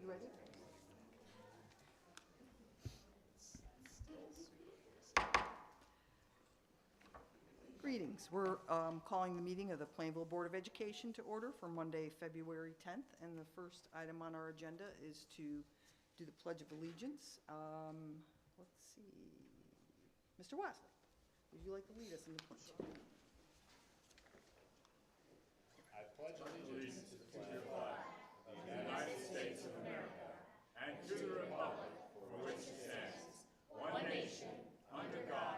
You ready? Greetings. We're calling the meeting of the Plainville Board of Education to order for Monday, February 10th. And the first item on our agenda is to do the Pledge of Allegiance. Let's see. Mr. Wesley, would you like to lead us in the pledge? I pledge allegiance to the flag of the United States of America and to the republic for which it stands, one nation, under God,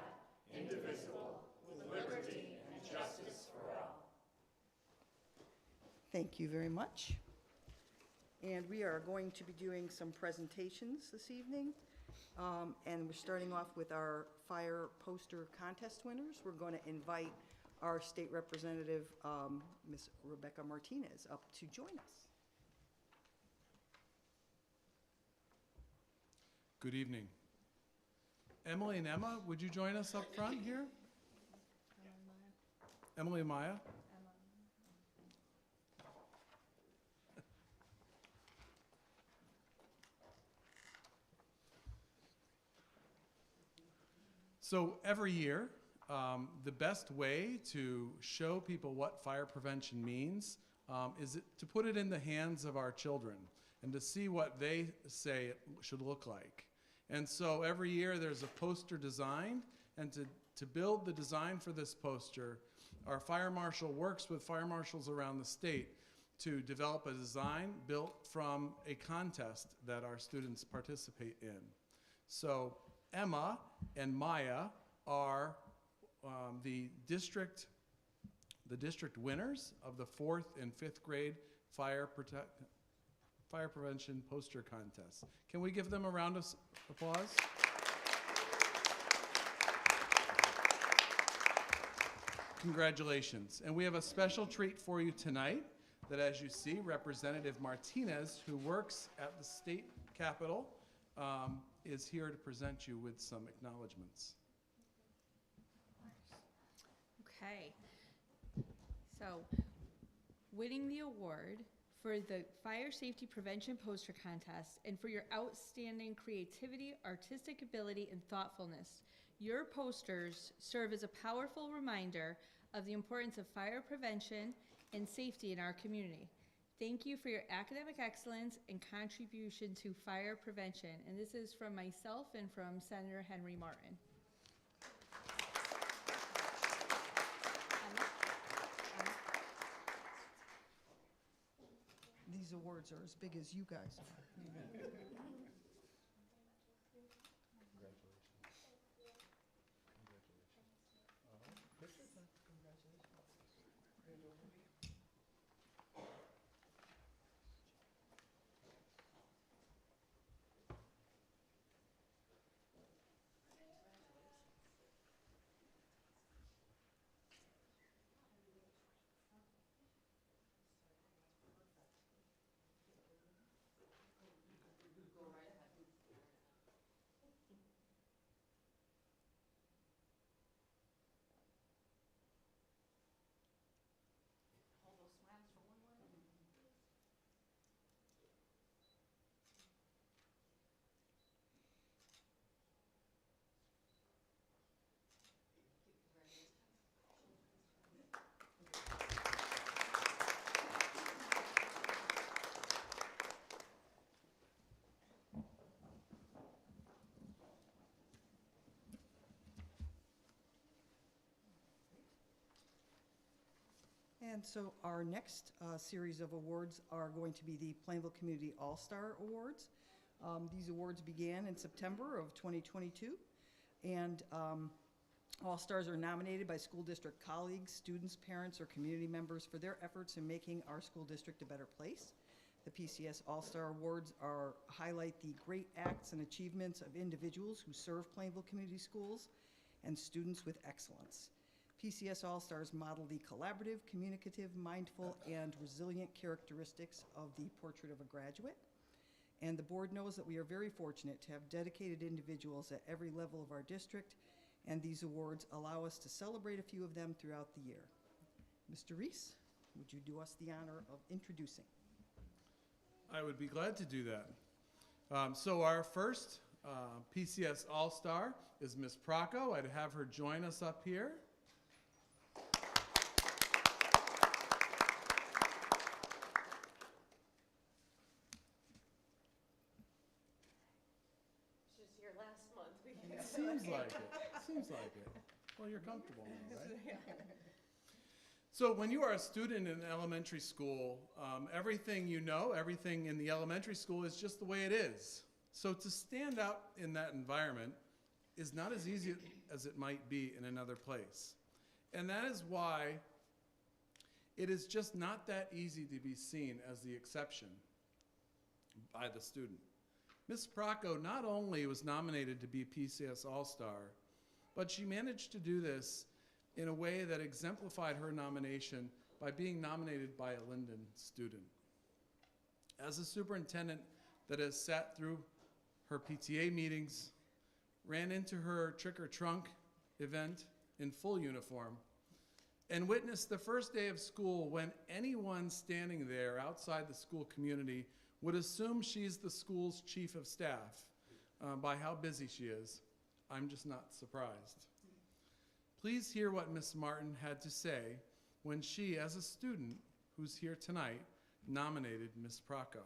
indivisible, with liberty and justice for all. Thank you very much. And we are going to be doing some presentations this evening. And we're starting off with our fire poster contest winners. We're going to invite our state representative, Ms. Rebecca Martinez, up to join us. Good evening. Emily and Emma, would you join us up front here? Emily and Maya? So every year, the best way to show people what fire prevention means is to put it in the hands of our children and to see what they say it should look like. And so every year there's a poster designed, and to build the design for this poster, our fire marshal works with fire marshals around the state to develop a design built from a contest that our students participate in. So Emma and Maya are the district winners of the 4th and 5th grade fire prevention poster contest. Can we give them a round of applause? Congratulations. And we have a special treat for you tonight that, as you see, Representative Martinez, who works at the state capitol, is here to present you with some acknowledgments. Okay, so winning the award for the Fire Safety Prevention Poster Contest and for your outstanding creativity, artistic ability, and thoughtfulness. Your posters serve as a powerful reminder of the importance of fire prevention and safety in our community. Thank you for your academic excellence and contribution to fire prevention. And this is from myself and from Senator Henry Martin. These awards are as big as you guys are. And so our next series of awards are going to be the Plainville Community All-Star Awards. These awards began in September of 2022, and All-Stars are nominated by school district colleagues, students, parents, or community members for their efforts in making our school district a better place. The PCS All-Star Awards highlight the great acts and achievements of individuals who serve Plainville Community Schools and students with excellence. PCS All-Stars model the collaborative, communicative, mindful, and resilient characteristics of the portrait of a graduate. And the board knows that we are very fortunate to have dedicated individuals at every level of our district, and these awards allow us to celebrate a few of them throughout the year. Mr. Reese, would you do us the honor of introducing? I would be glad to do that. So our first PCS All-Star is Miss Procco. I'd have her join us up here. She's here last month. It seems like it. Seems like it. Well, you're comfortable now, right? So when you are a student in elementary school, everything you know, everything in the elementary school is just the way it is. So to stand out in that environment is not as easy as it might be in another place. And that is why it is just not that easy to be seen as the exception by the student. Miss Procco not only was nominated to be PCS All-Star, but she managed to do this in a way that exemplified her nomination by being nominated by a Linden student. As a superintendent that has sat through her PTA meetings, ran into her trick or trunk event in full uniform, and witnessed the first day of school when anyone standing there outside the school community would assume she's the school's chief of staff by how busy she is. I'm just not surprised. Please hear what Miss Martin had to say when she, as a student who's here tonight, nominated Miss Procco.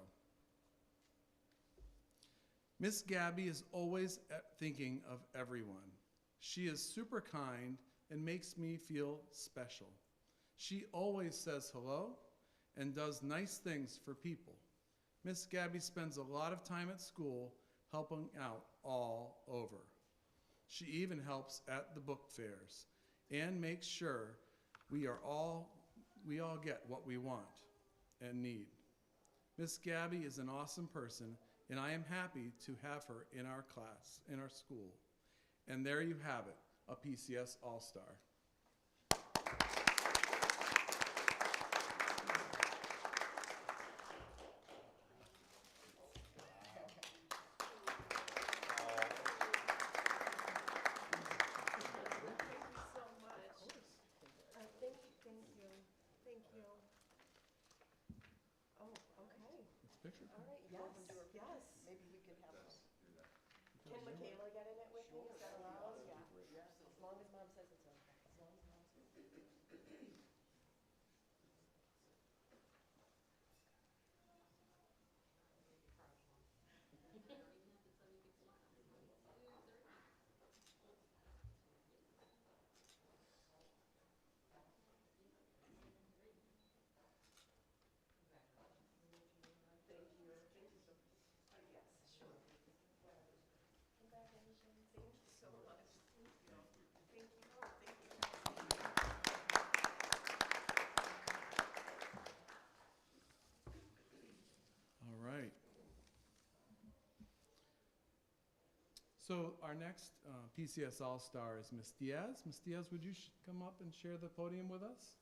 Miss Gabby is always thinking of everyone. She is super kind and makes me feel special. She always says hello and does nice things for people. Miss Gabby spends a lot of time at school helping out all over. She even helps at the book fairs and makes sure we all get what we want and need. Miss Gabby is an awesome person, and I am happy to have her in our class, in our school. And there you have it, a PCS All-Star. Picture? All right, yes. Maybe we could have us. Can Michaela get in it with me? Is that allowed? Yeah. As long as mom says it's okay. As long as mom says it's okay. All right. So our next PCS All-Star is Miss Diaz. Miss Diaz, would you come up and share the podium with us?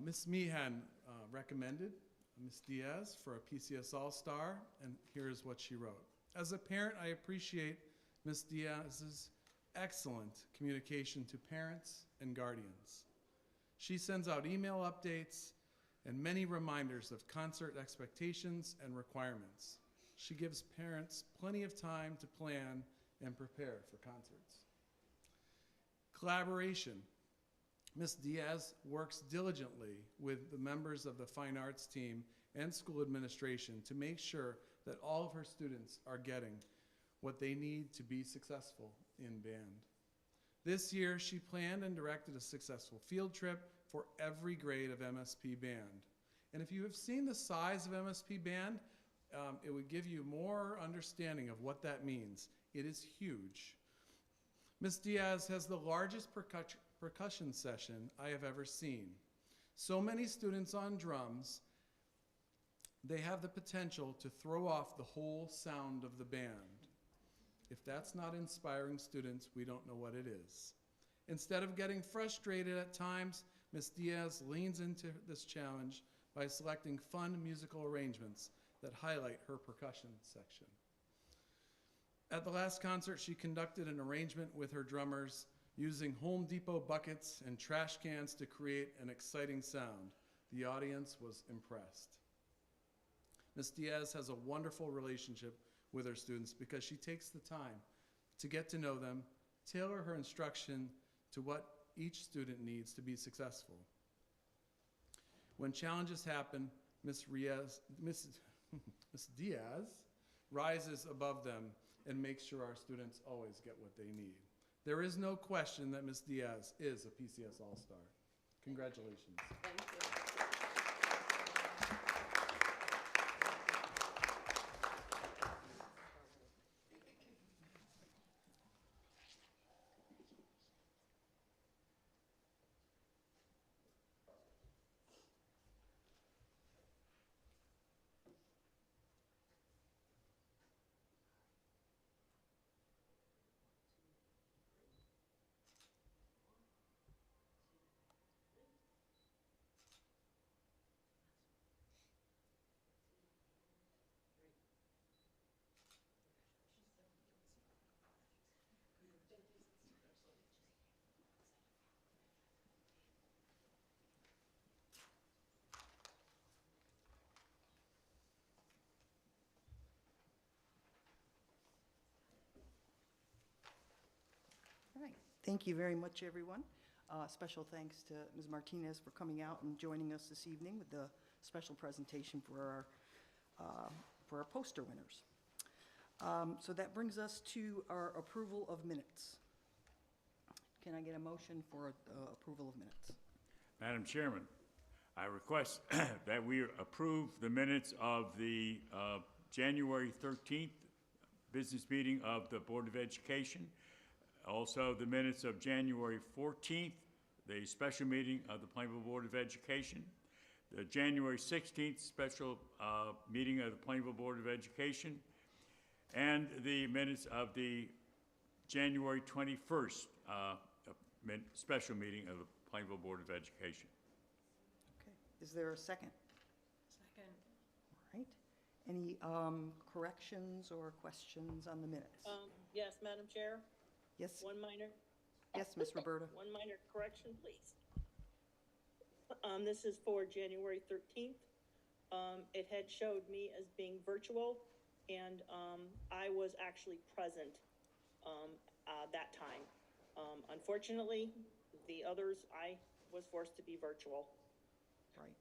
Miss Meehan recommended Miss Diaz for a PCS All-Star, and here's what she wrote. As a parent, I appreciate Miss Diaz's excellent communication to parents and guardians. She sends out email updates and many reminders of concert expectations and requirements. She gives parents plenty of time to plan and prepare for concerts. Collaboration. Ms. Diaz works diligently with the members of the fine arts team and school administration to make sure that all of her students are getting what they need to be successful in band. This year, she planned and directed a successful field trip for every grade of MSP band. And if you have seen the size of MSP band, it would give you more understanding of what that means. It is huge. Ms. Diaz has the largest percussion session I have ever seen. So many students on drums, they have the potential to throw off the whole sound of the band. If that's not inspiring students, we don't know what it is. Instead of getting frustrated at times, Ms. Diaz leans into this challenge by selecting fun musical arrangements that highlight her percussion section. At the last concert, she conducted an arrangement with her drummers using Home Depot buckets and trash cans to create an exciting sound. The audience was impressed. Ms. Diaz has a wonderful relationship with her students because she takes the time to get to know them, tailor her instruction to what each student needs to be successful. When challenges happen, Ms. Diaz rises above them and makes sure our students always get what they need. There is no question that Ms. Diaz is a PCS All-Star. Congratulations. Thank you. All right. Thank you very much, everyone. Special thanks to Ms. Martinez for coming out and joining us this evening with the special presentation for our poster winners. So that brings us to our approval of minutes. Can I get a motion for approval of minutes? Madam Chairman, I request that we approve the minutes of the January 13th business meeting of the Board of Education. Also, the minutes of January 14th, the special meeting of the Plainville Board of Education. The January 16th special meeting of the Plainville Board of Education. And the minutes of the January 21st special meeting of the Plainville Board of Education. Okay. Is there a second? Second. All right. Any corrections or questions on the minutes? Yes, Madam Chair, Yes, one Ms. Roberta. minor correction, please. This is for January 13th. It had showed me as being virtual, and I was actually present that time. Unfortunately, the others, I was forced to be virtual. Right.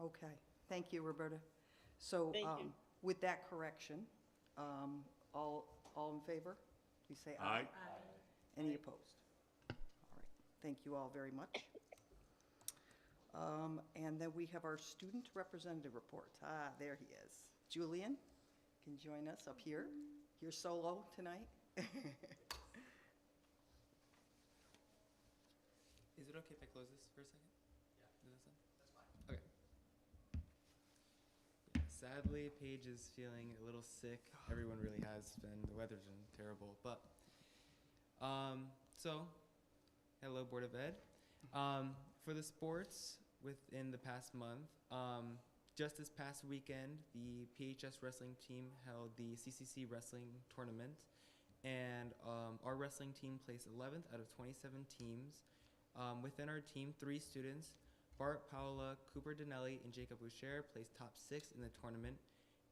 Okay. Thank you, Roberta. So Thank you. with that correction, all in favor, please say aye. Aye. Any opposed? All right. Thank you all very much. And then we have our student representative report. There he is. Julian can join us up here. You're solo tonight. Is it okay if I close this for a second? Yeah. That's fine. Okay. Yeah, sadly, Paige is feeling a little sick. Everyone really has been. The weather's been terrible. But, so, hello, Board of Ed. For the sports within the past month, just this past weekend, the PHS wrestling team held the CCC wrestling tournament. And our wrestling team placed 11th out of 27 teams. Within our team, 3 students, Bart, Paola, Cooper Dinelli, and Jacob Boucher, placed top 6 in the tournament.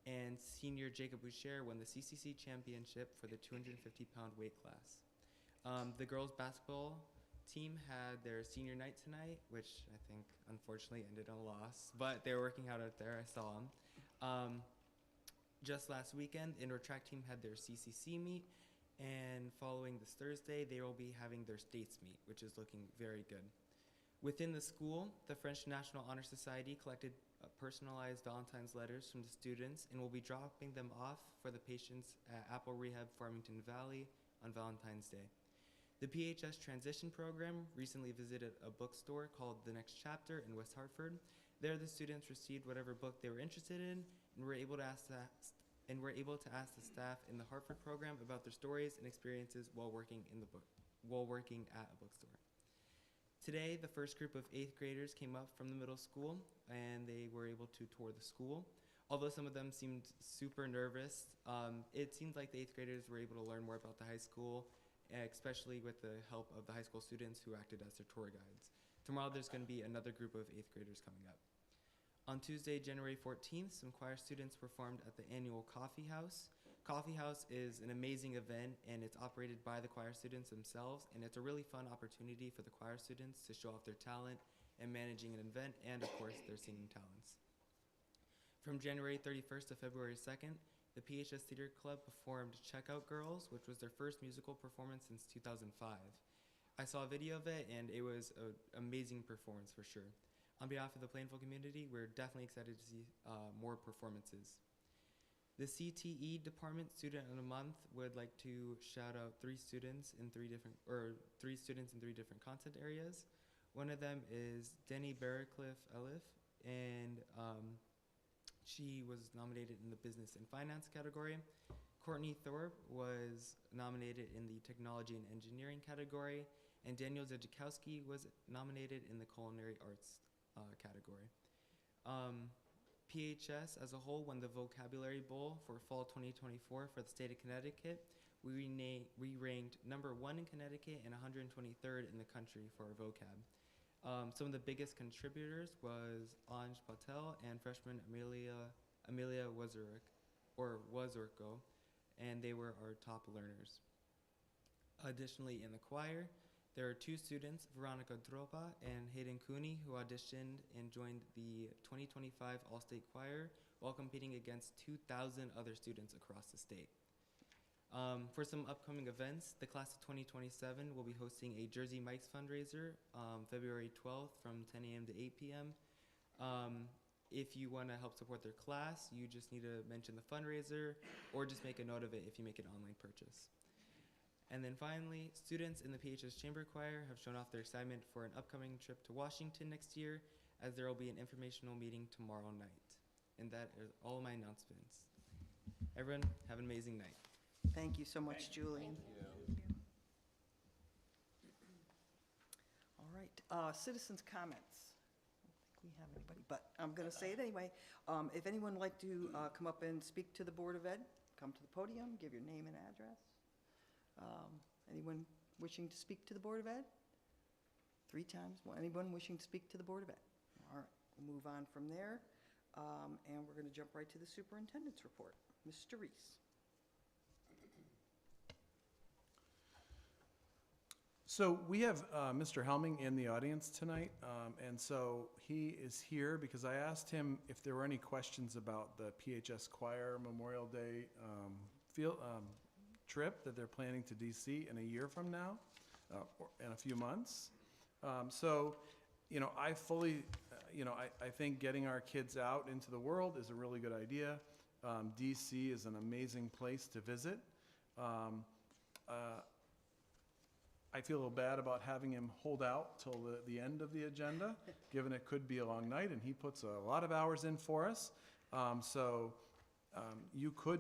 And senior Jacob Boucher won the CCC championship for the 250-pound weight class. The girls' basketball team had their senior night tonight, which I think unfortunately ended in a loss, but they were working out there. I saw them. Just last weekend, indoor track team had their CCC meet, and following this Thursday, they will be having their states meet, which is looking very good. Within the school, the French National Honor Society collected personalized Valentine's letters from the students and will be dropping them off for the patients at Apple Rehab Farmington Valley on Valentine's Day. The PHS Transition Program recently visited a bookstore called The Next Chapter in West Hartford. There, the students received whatever book they were interested in and were able to ask the staff in the Hartford program about their stories and experiences while working at a bookstore. Today, the first group of 8th graders came up from the middle school and they were able to tour the school. Although some of them seemed super nervous, it seemed like the 8th graders were able to learn more about the high school, especially with the help of the high school students who acted as their tour guides. Tomorrow there's going to be another group of 8th graders coming up. On Tuesday, January 14th, some choir students performed at the annual Coffee House. Coffee House is an amazing event, and it's operated by the choir students themselves, and it's a really fun opportunity for the choir students to show off their talent in managing an event and, of course, their singing talents. From January 31st to February 2nd, the PHS Theater Club performed Checkout Girls, which was their first musical performance since 2005. I saw a video of it, and it was an amazing performance for sure. On behalf of the Plainville community, we're definitely excited to see more performances. The CTE Department Student of the Month would like to shout out three students in three different content areas. One of them is Denny Barracliff Elif, and she was nominated in the Business and Finance category. Courtney Thorpe was nominated in the Technology and Engineering category, and Daniel Zedzikowski was nominated in the Culinary Arts category. PHS as a whole won the Vocabulary Bowl for Fall 2024 for the state of Connecticut. We ranked number 1 in Connecticut and 123rd in the country for our vocab. Some of the biggest contributors was Anj Patel and freshman Amelia Wazurko, and they were our top learners. Additionally, in the choir, there are 2 students, Veronica Dropa and Hayden Cooney, who auditioned and joined the 2025 All-State Choir while competing against 2,000 other students across the state. For some upcoming events, the class of 2027 will be hosting a Jersey Mike's fundraiser February 12th from 10 a.m. to 8 p.m. If you want to help support their class, you just need to mention the fundraiser or just make a note of it if you make an online purchase. And then finally, students in the PHS Chamber Choir have shown off their excitement for an upcoming trip to Washington next year, as there will be an informational meeting tomorrow night. And that is all my announcements. Everyone, have an amazing night. Thank you so much, Julian. All right, citizens' comments. I don't think we have anybody, but I'm going to say it anyway. If anyone would like to come up and speak to the Board of Ed, come to the podium, give your name and address. Anyone wishing to speak to the Board of Ed? 3 times. Anyone wishing to speak to the Board of Ed? All right, we'll move on from there. And we're going to jump right to the superintendent's report. Mr. Reese. So we have Mr. Helming in the audience tonight, and so he is here because I asked him if there were any questions about the PHS Choir Memorial Day trip that they're planning to DC in a year from now, or in a few months. So, you know, I fully, I think getting our kids out into the world is a really good idea. DC is an amazing place to visit. I feel a little bad about having him hold out till the end of the agenda, given it could be a long night, and he puts a lot of hours in for us. You could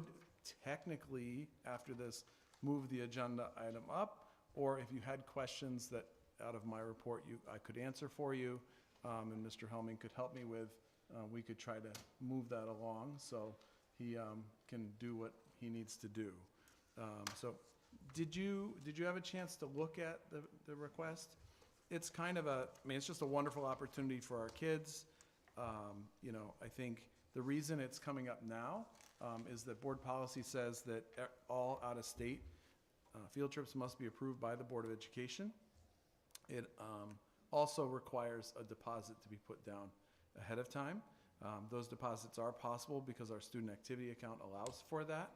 technically, after this, move the agenda item up, or if you had questions that out of my report I could answer for you, and Mr. Helming could help me with, we could try to move that along so he can do what he needs to do. So did you have a chance to look at the request? It's kind of it's just a wonderful opportunity for our kids. I think the reason it's coming up now is that board policy says that all out-of-state field trips must be approved by the Board of Education. It also requires a deposit to be put down ahead of time. Those deposits are possible because our student activity account allows for that.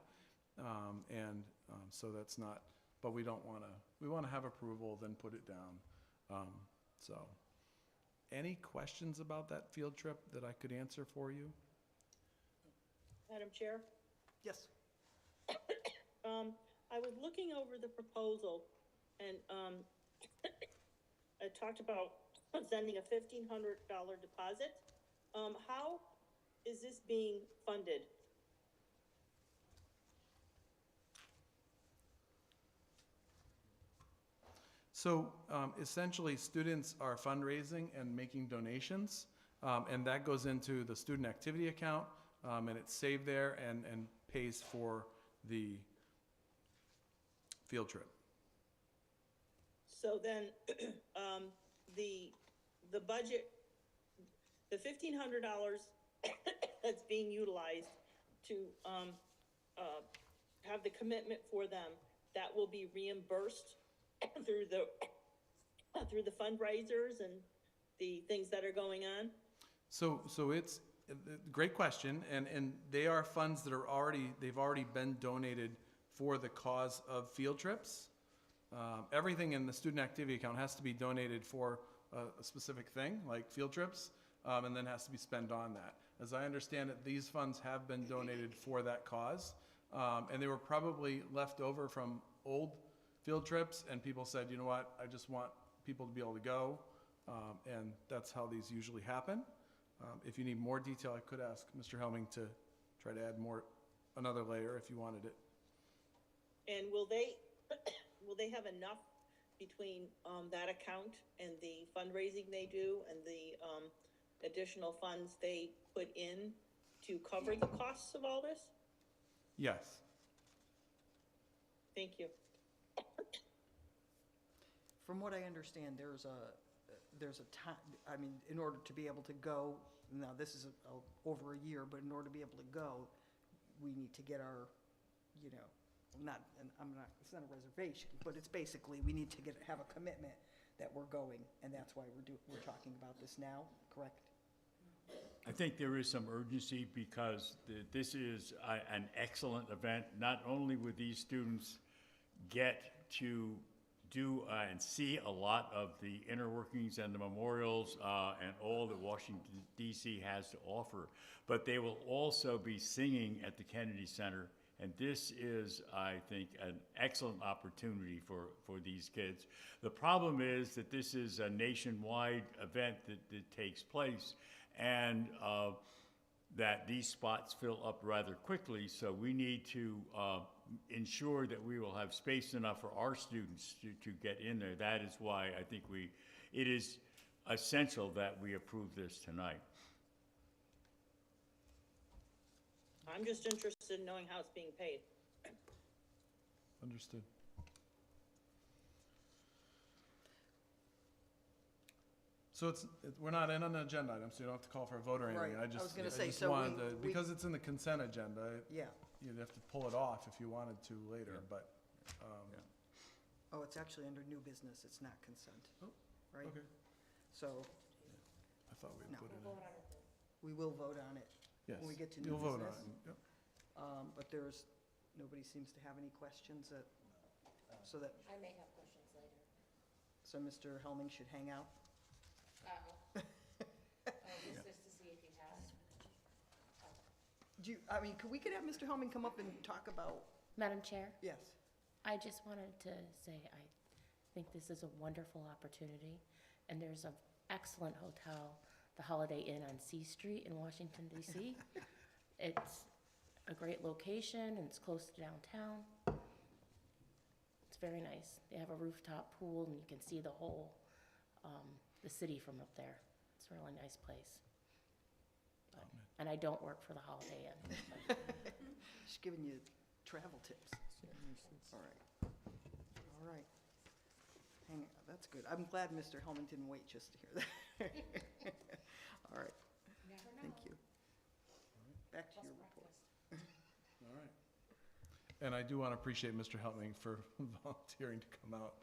So that's not, but we want to have approval, then put it down. Any questions about that field trip that I could answer for you? Madam Chair, Yes. I was looking over the proposal and I talked about sending a $1,500 deposit. How is this being funded? So essentially, students are fundraising and making donations, and that goes into the student activity account, and it's saved there and pays for the field trip. So then, the budget, the $1,500 that's being utilized to, have the commitment for them, that will be reimbursed through the fundraisers and the things that are going on? So it's great question, and they are funds that they've already been donated for the cause of field trips. Everything in the student activity account has to be donated for a specific thing, like field trips, and then has to be spent on that. As I understand it, these funds have been donated for that cause, and they were probably left over from old field trips, and people said, you know what, I just want people to be able to go, and that's how these usually happen. If you need more detail, I could ask Mr. Helming to try to add another layer if you wanted it. And will they have enough between, that account and the fundraising they do and the, additional funds they put in to cover the costs of all this? Yes. Thank you. From what I understand, there's a time, I mean, in order to be able to go, now this is over a year, but in order to be able to go, we need to get our, you know, it's not a reservation, but it's basically, we need to have a commitment that we're going, and that's why we're talking about this now, correct? I think there is some urgency because this is an excellent event. Not only would these students get to do and see a lot of the inner workings and the memorials and all that Washington, D.C. has to offer, but they will also be singing at the Kennedy Center. And this is, I think, an excellent opportunity for these kids. The problem is that this is a nationwide event that takes place, and that these spots fill up rather quickly. So we need to ensure that we will have space enough for our students to get in there. That is why I think it is essential that we approve this tonight. I'm just interested in knowing how it's being paid. Understood. So we're not in an agenda item, so you don't have to call for a vote or anything. Right. I was gonna say, just so wanted to, we- because it's in the consent agenda, Yeah. you'd have to pull it off if you wanted to later, but, Oh, it's actually under new business, it's not consent. Oh, Right? okay. So, I thought we'd No. put it in. we will vote on it. Yes. When we get to new You'll vote on business. it. Yep. But nobody seems to have any questions so I may have questions later. so Mr. Helming should hang out. Oh, just to see if he has. We could have Mr. Helming come up and talk about, Madam Chair, yes. I just wanted to say I think this is a wonderful opportunity, and there's an excellent hotel, the Holiday Inn on C Street in Washington, D.C. It's a great location, and it's close to downtown. It's very nice. They have a rooftop pool, and you can see the whole, the city from up there. It's a really nice place. And I don't work for the Holiday Inn. but- She's giving you travel tips. All right. Hang on, that's good. I'm glad Mr. Helming didn't wait just to hear that. All right, Never know. thank you. Back to Plus your report. breakfast. All right. And I do want to appreciate Mr. Helming for volunteering to come out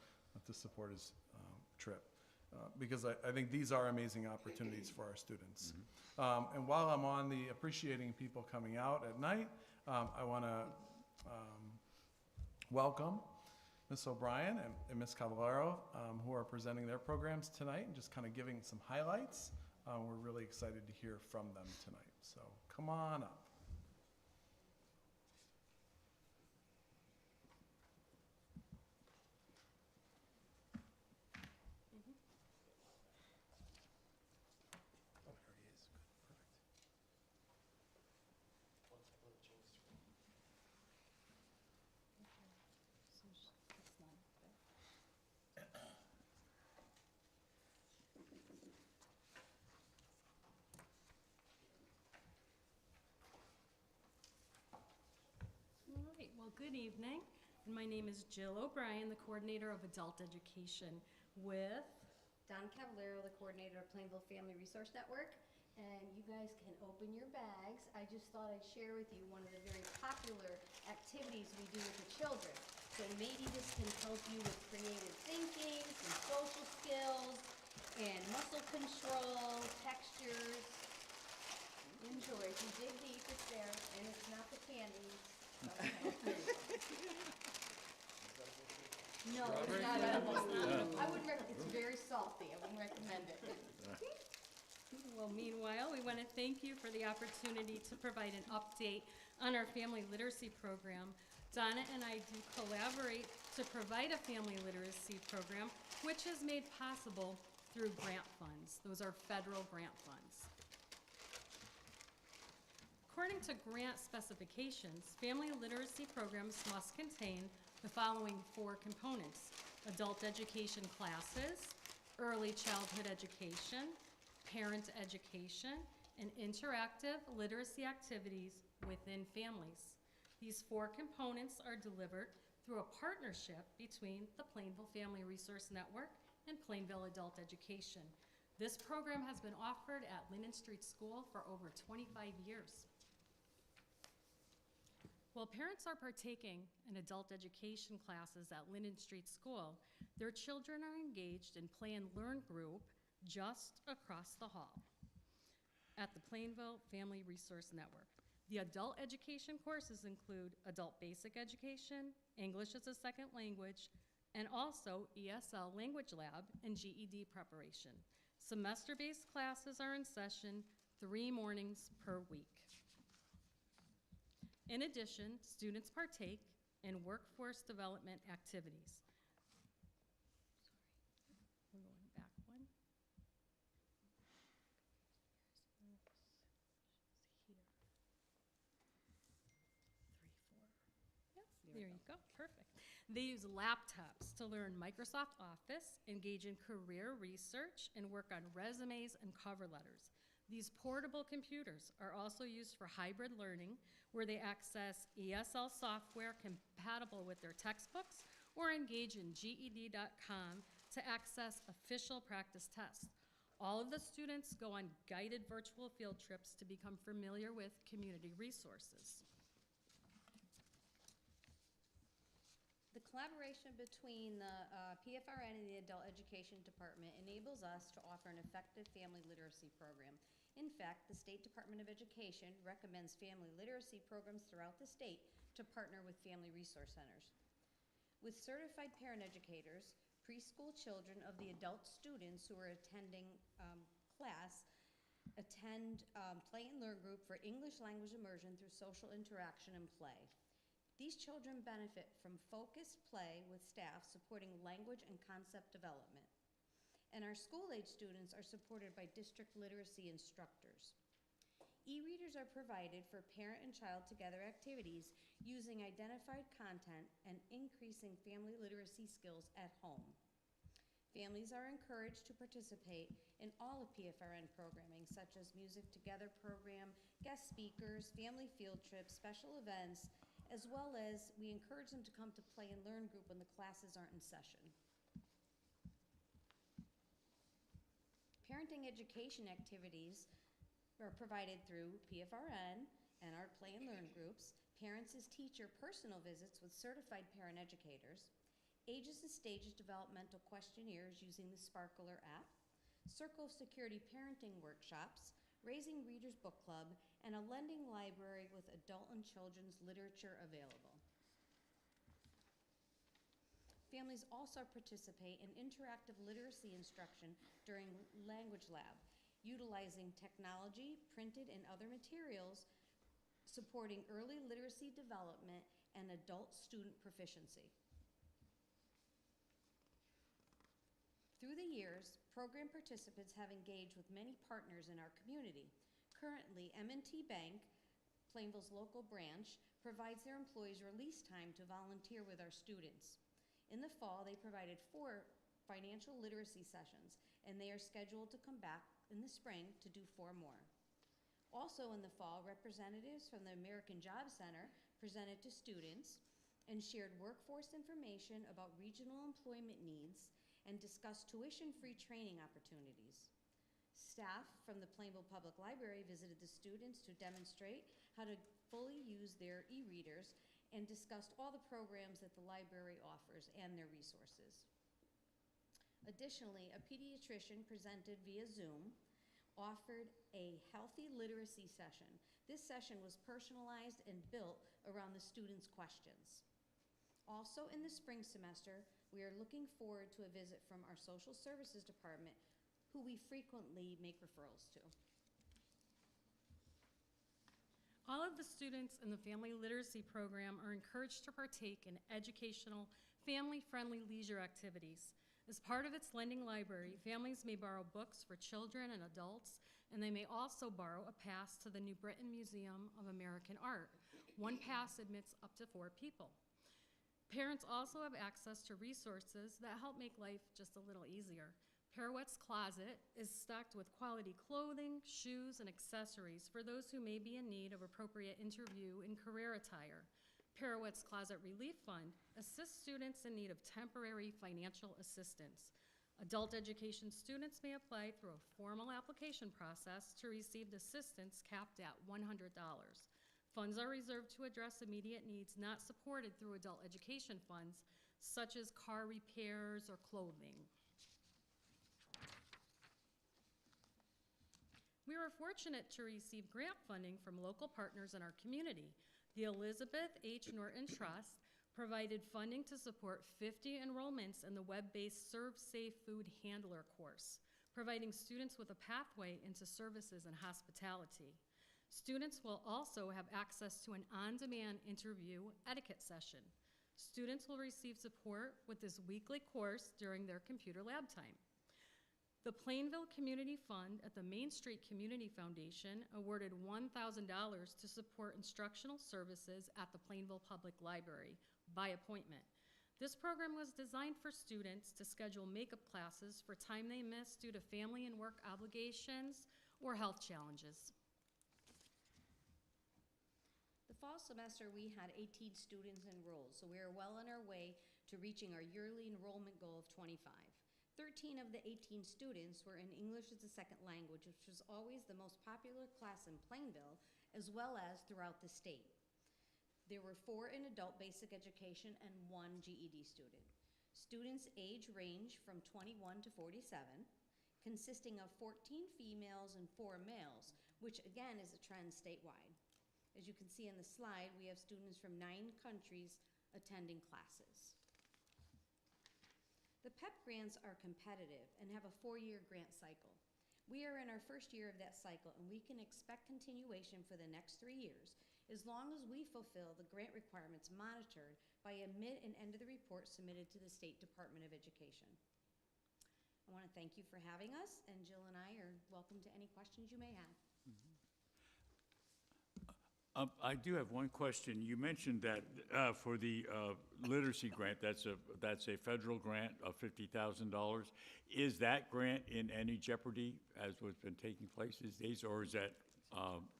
to support his trip, because I think these are amazing opportunities for our students. And while I'm on the appreciating people coming out at night, I want to welcome Ms. O'Brien and Ms. Cavallaro, who are presenting their programs tonight and just kind of giving some highlights. We're really excited to hear from them tonight. So come on up. Oh, here he is. Good. Perfect. Well, good evening. And my name is Jill O'Brien, the coordinator of adult education with Don Cavallero, the coordinator of Plainville Family Resource Network. And you guys can open your bags. I just thought I'd share with you one of the very popular activities we do with the children. So maybe this can help you with creative thinking, some social skills, and muscle control, textures. Enjoy. If you dig deep, it's there, and it's not the candies. No, it's not edible. I wouldn't recommend, it's very salty. I wouldn't recommend it. Well, meanwhile, we want to thank you for the opportunity to provide an update on our family literacy program. Donna and I do collaborate to provide a family literacy program, which is made possible through grant funds. Those are federal grant funds. According to grant specifications, family literacy programs must contain the following 4 components: adult education classes, early childhood education, parent education, and interactive literacy activities within families. These 4 components are delivered through a partnership between the Plainville Family Resource Network and Plainville Adult Education. This program has been offered at Linden Street School for over 25 years. While parents are partaking in adult education classes at Linden Street School, their children are engaged in Play and Learn group just across the hall at the Plainville Family Resource Network. The adult education courses include adult basic education, English as a second language, and also ESL language lab and GED preparation. Semester-based classes are in session 3 mornings per week. In addition, students partake in workforce development activities. We're going back one. There you go, perfect. They use laptops to learn Microsoft Office, engage in career research, and work on resumes and cover letters. These portable computers are also used for hybrid learning, where they access ESL software compatible with their textbooks or engage in GED.com to access official practice tests. All of the students go on guided virtual field trips to become familiar with community resources. The collaboration between the PFRN and the Adult Education Department enables us to offer an effective family literacy program. In fact, the State Department of Education recommends family literacy programs throughout the state to partner with family resource centers. With certified parent educators, preschool children of the adult students who are attending class attend Play and Learn group for English language immersion through social interaction and play. These children benefit from focused play with staff supporting language and concept development. And our school-age students are supported by district literacy instructors. E-readers are provided for parent and child together activities using identified content and increasing family literacy skills at home. Families are encouraged to participate in all of PFRN programming, such as Music Together program, guest speakers, family field trips, special events, as well as we encourage them to come to Play and Learn group when the classes aren't in session. Parenting education activities are provided through PFRN and our Play and Learn groups, Parents as Teacher personal visits with certified parent educators, Ages and Stages developmental questionnaires using the Sparkler app, Circle of Security parenting workshops, Raising Readers Book Club, and a lending library with adult and children's literature available. Families also participate in interactive literacy instruction during Language Lab, utilizing technology, printed and other materials, supporting early literacy development and adult student proficiency. Through the years, program participants have engaged with many partners in our community. Currently, M&T Bank, Plainville's local branch, provides their employees release time to volunteer with our students. In the fall, they provided 4 financial literacy sessions, and they are scheduled to come back in the spring to do 4 more. Also in the fall, representatives from the American Job Center presented to students, and shared workforce information about regional employment needs and discussed tuition-free training opportunities. Staff from the Plainville Public Library visited the students to demonstrate how to fully use their e-readers and discussed all the programs that the library offers and their resources. Additionally, a pediatrician presented via Zoom offered a healthy literacy session. This session was personalized and built around the students' questions. Also in the spring semester, we are looking forward to a visit from our social services department, who we frequently make referrals to. All of the students in the Family Literacy Program are encouraged to partake in educational, family-friendly leisure activities. As part of its lending library, families may borrow books for children and adults, and they may also borrow a pass to the New Britain Museum of American Art. One pass admits up to 4 people. Parents also have access to resources that help make life just a little easier. Pirouette's Closet is stocked with quality clothing, shoes, and accessories for those who may be in need of appropriate interview and career attire. Pirouette's Closet Relief Fund assists students in need of temporary financial assistance. Adult education students may apply through a formal application process to receive assistance capped at $100. Funds are reserved to address immediate needs not supported through adult education funds, such as car repairs or clothing. We were fortunate to receive grant funding from local partners in our community. The Elizabeth H. Norton Trust provided funding to support 50 enrollments in the web-based Serve Safe Food Handler course, providing students with a pathway into services and hospitality. Students will also have access to an on-demand interview etiquette session. Students will receive support with this weekly course during their computer lab time. The Plainville Community Fund at the Main Street Community Foundation awarded $1,000 to support instructional services at the Plainville Public Library by appointment. This program was designed for students to schedule makeup classes for time they miss due to family and work obligations or health challenges. The fall semester, we had 18 students enrolled, so we are well on our way to reaching our yearly enrollment goal of 25. 13 of the 18 students were in English as a second language, which was always the most popular class in Plainville, as well as throughout the state. There were 4 in adult basic education and 1 GED student. Students' age range from 21 to 47, consisting of 14 females and 4 males, which again is a trend statewide. As you can see in the slide, we have students from 9 countries attending classes. The PEP grants are competitive and have a 4-year grant cycle. We are in our first year of that cycle, and we can expect continuation for the next 3 years, as long as we fulfill the grant requirements monitored by a mid and end of the report submitted to the State Department of Education. I want to thank you for having us, and Jill and I are welcome to any questions you may have. I do have one question. You mentioned that for the literacy grant, that's a federal grant of $50,000. Is that grant in any jeopardy as what's been taking place these days, or is that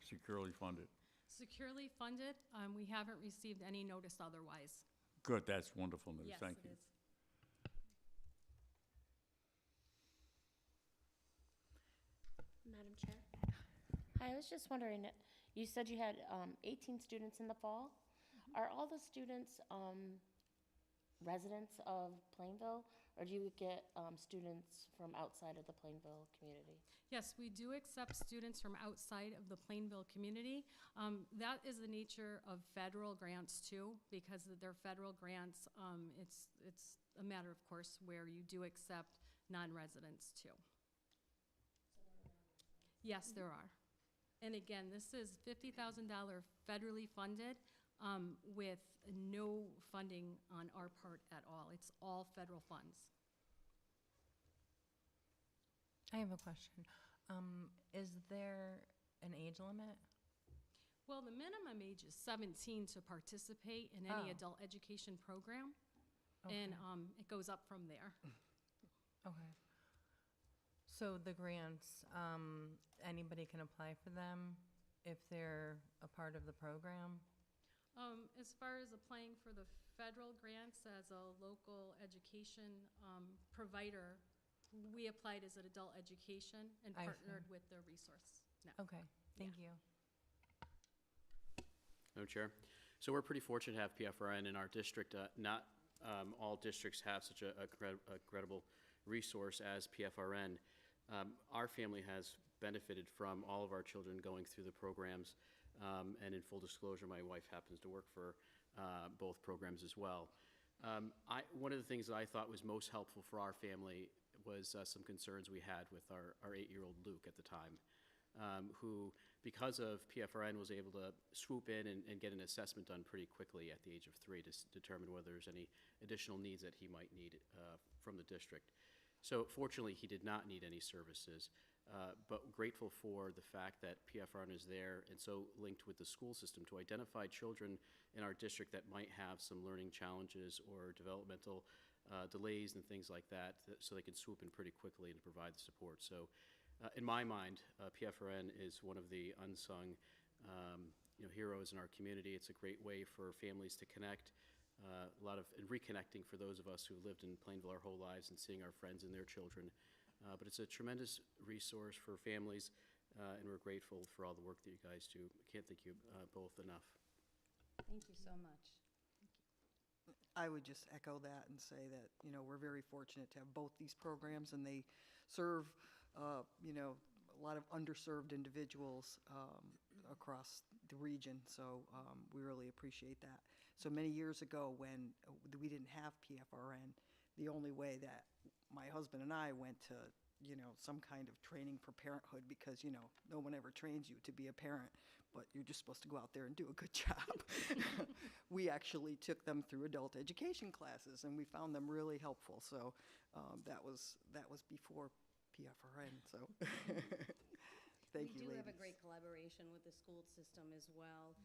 securely funded? Securely funded. We haven't received any notice otherwise. Good, that's wonderful news. Yes, Thank it you. is. Madam Chair? Hi, I was just wondering, you said you had 18 students in the fall. Are all the students residents of Plainville, or do you get students from outside of the Plainville community? Yes, we do accept students from outside of the Plainville community. That is the nature of federal grants too, because they're federal grants. It's a matter, of course, where you do accept non-residents too. Yes, there are. And again, this is $50,000 federally funded with no funding on our part at all. It's all federal funds. I have a question. Is there an age limit? Well, the minimum age is 17 to participate in any Oh. adult education program, Okay. and it goes up from there. Okay. So the grants, anybody can apply for them if they're a part of the program? As far as applying for the federal grants as a local education provider, we applied as an adult education and I see. partnered with the resource network. Okay, thank you. Madam Chair. So we're pretty fortunate to have PFRN in our district. Not all districts have such a credible resource as PFRN. Our family has benefited from all of our children going through the programs. And in full disclosure, my wife happens to work for both programs as well. One of the things that I thought was most helpful for our family was some concerns we had with our 8-year-old Luke at the time, who, because of PFRN, was able to swoop in and get an assessment done pretty quickly at the age of 3 to determine whether there's any additional needs that he might need from the district. So fortunately, he did not need any services, but grateful for the fact that PFRN is there and so linked with the school system to identify children in our district that might have some learning challenges or developmental delays and things like that, so they can swoop in pretty quickly and provide the support. So in my mind, PFRN is one of the unsung heroes in our community. It's a great way for families to connect, and reconnecting for those of us who lived in Plainville our whole lives and seeing our friends and their children. But it's a tremendous resource for families, and we're grateful for all the work that you guys do. I can't thank you both enough. Thank you so much. I would just echo that and say that, we're very fortunate to have both these programs, and they serve, a lot of underserved individuals across the region. So we really appreciate that. So many years ago, when we didn't have PFRN, the only way that my husband and I went to, some kind of training for parenthood, because, no one ever trains you to be a parent, but you're just supposed to go out there and do a good job. We actually took them through adult education classes, and we found them really helpful. So that was before PFRN. So thank you, We do ladies. have a great collaboration with the school system as well.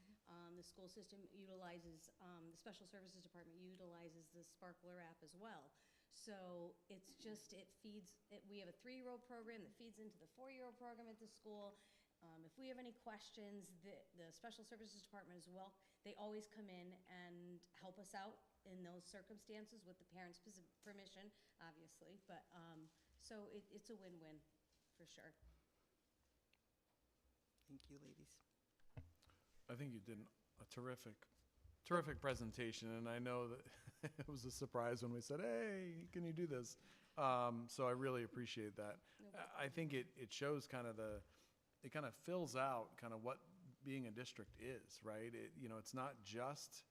The school system utilizes, the Special Services Department utilizes the Sparkler app as well. So it's just, we have a 3-year-old program that feeds into the 4-year-old program at the school. If we have any questions, the Special Services Department as well, they always come in and help us out in those circumstances with the parents' permission, obviously. But, so it's a win-win, for sure. Thank you, ladies. I think you did a terrific presentation, and I know that it was a surprise when we said, hey, can you do this? So I really appreciate that. I think it shows it kind of fills out kind of what being a district is, right? It's not just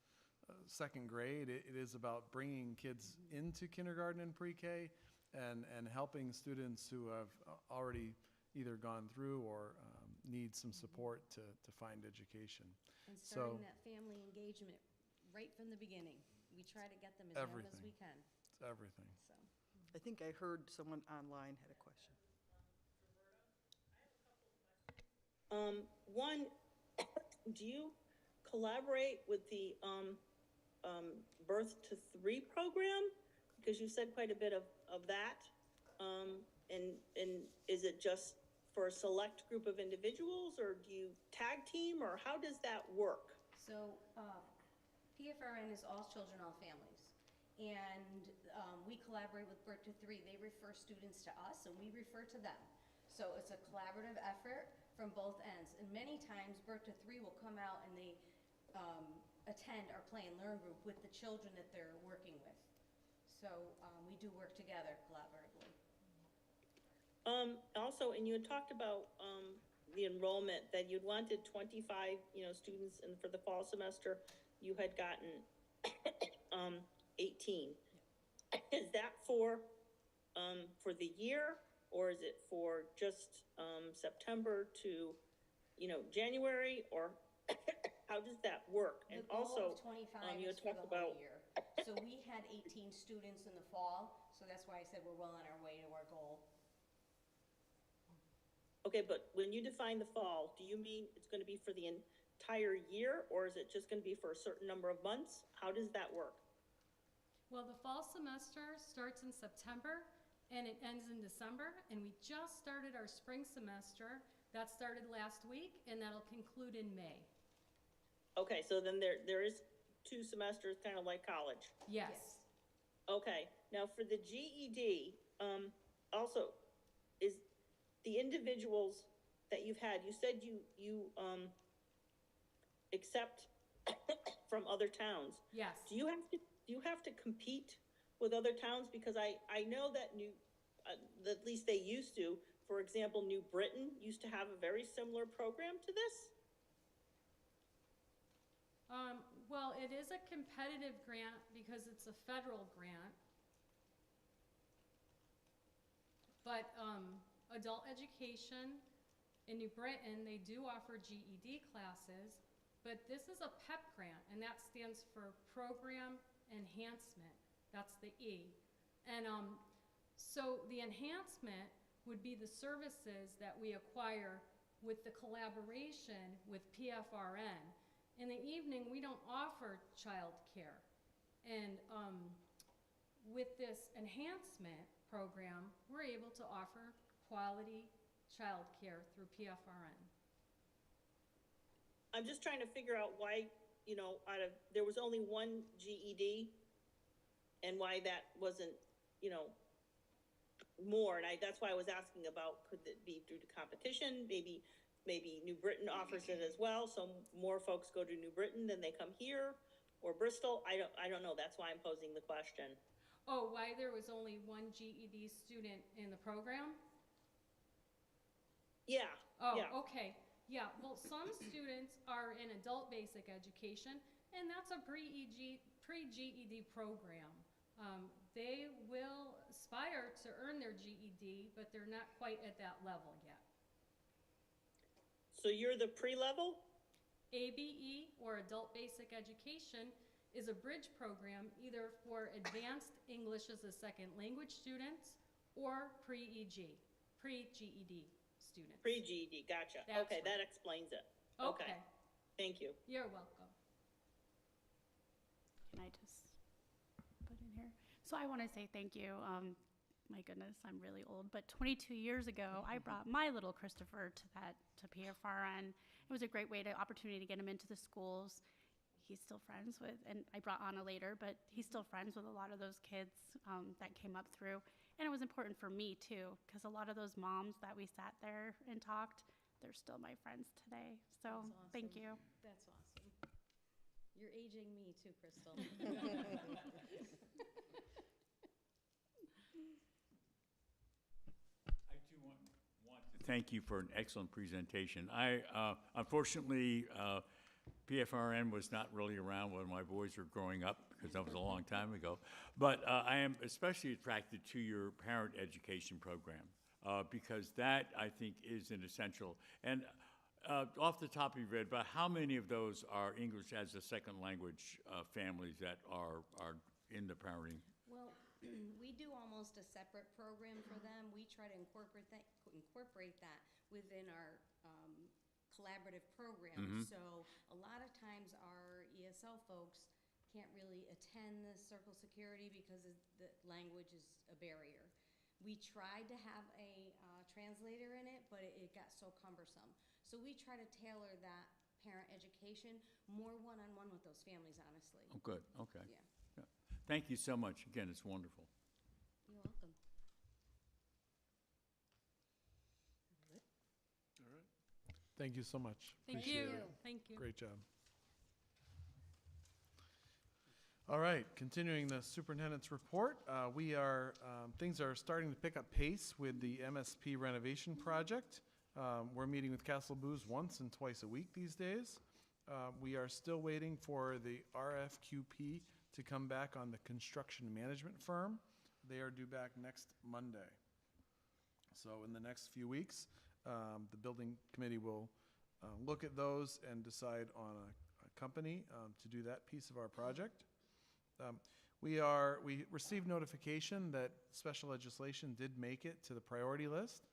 second grade. It is about bringing kids into kindergarten and pre-K and helping students who have already either gone through or need some support to find education. And starting that family engagement right from the beginning. We try to get them as young as we can. It's everything. So. I think I heard someone online had a question. One, do you collaborate with the Birth to 3 program? Because you said quite a bit of that. And is it just for a select group of individuals, or do you tag team, or how does that work? So PFRN is all children, all families. And we collaborate with Birth to 3. They refer students to us, and we refer to them. So it's a collaborative effort from both ends. And many times, Birth to 3 will come out and they attend our play and learn group with the children that they're working with. So we do work together collaboratively. Also, and you had talked about the enrollment, that you'd wanted 25, students, and for the fall semester, you had gotten 18. Is that for the year, or is it for just September to, January, or how does that work? And The goal also, of 25 you is had for talked the whole about year. So we had 18 students in the fall, so that's why I said we're well on our way to our goal. Okay, but when you define the fall, do you mean it's going to be for the entire year, or is it just going to be for a certain number of months? How does that work? Well, the fall semester starts in September and it ends in December, and we just started our spring semester. That started last week, and that'll conclude in May. Okay, so then there is 2 semesters, kind of like college. Yes. Okay, now for the GED, also, is the individuals that you've had, you said you accept from other towns. Yes. Do you have to compete with other towns? Because I know that at least they used to, for example, New Britain used to have a very similar program to this. Well, it is a competitive grant because it's a federal grant. But adult education in New Britain, they do offer GED classes, but this is a PEP grant, and that stands for Program Enhancement. That's the E. And so the enhancement would be the services that we acquire with the collaboration with PFRN. In the evening, we don't offer childcare. And with this enhancement program, we're able to offer quality childcare through PFRN. I'm just trying to figure out why, there was only one GED and why that wasn't, more. And that's why I was asking about, could it be due to competition? Maybe New Britain offers it as well, so more folks go to New Britain than they come here, or Bristol. I don't know. That's why I'm posing the question. Oh, why there was only one GED student in the program? Yeah. Oh, yeah. okay. Yeah, well, some students are in adult basic education, and that's a pre-GED program. They will aspire to earn their GED, but they're not quite at that level yet. So you're the pre-level? ABE, or Adult Basic Education, is a bridge program either for advanced English as a second language students or pre-GED students. Pre-GED, gotcha. That's okay, right. That explains it. Okay. Thank you. You're welcome. Can I just put in here? So I want to say thank you. My goodness, I'm really old, but 22 years ago, I brought my little Christopher to PFRN. It was a great opportunity to get him into the schools. He's still friends with, and I brought Anna later, but he's still friends with a lot of those kids that came up through. And it was important for me too, because a lot of those moms that we sat there and talked, they're still my friends today. So That's awesome. Thank you. That's awesome. You're aging me too, Crystal. I do want to thank you for an excellent presentation. Unfortunately, PFRN was not really around when my boys were growing up, because that was a long time ago. But I am especially attracted to your parent education program, because that, I think, is an essential. And off the top of your head, about how many of those are English as a second language families that are in the parenting? Well, we do almost a separate program for them. We try to incorporate that within our collaborative program. Mhm. So a lot of times our ESL folks can't really attend the Circle Security because the language is a barrier. We tried to have a translator in it, but it got so cumbersome. So we try to tailor that parent education more one-on-one with those families, honestly. Oh, good. Okay. Yeah. Thank you so much. Again, it's wonderful. You're welcome. All right. Thank you so much. Thank Appreciate you. it. Thank you. Great job. All right, continuing the superintendent's report, things are starting to pick up pace with the MSP renovation project. We're meeting with Castle Booze once and twice a week these days. We are still waiting for the RFQP to come back on the construction management firm. They are due back next Monday. So in the next few weeks, the building committee will look at those and decide on a company to do that piece of our project. We received notification that special legislation did make it to the priority list,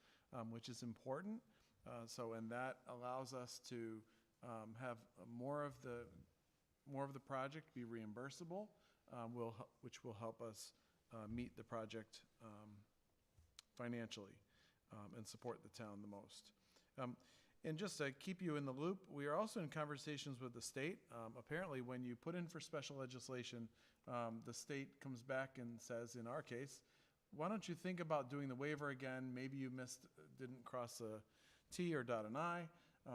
which is important. And that allows us to have more of the project be reimbursable, which will help us meet the project financially and support the town the most. And just to keep you in the loop, we are also in conversations with the state. Apparently, when you put in for special legislation, the state comes back and says, in our case, why don't you think about doing the waiver again? Maybe you didn't cross a T or dot an I.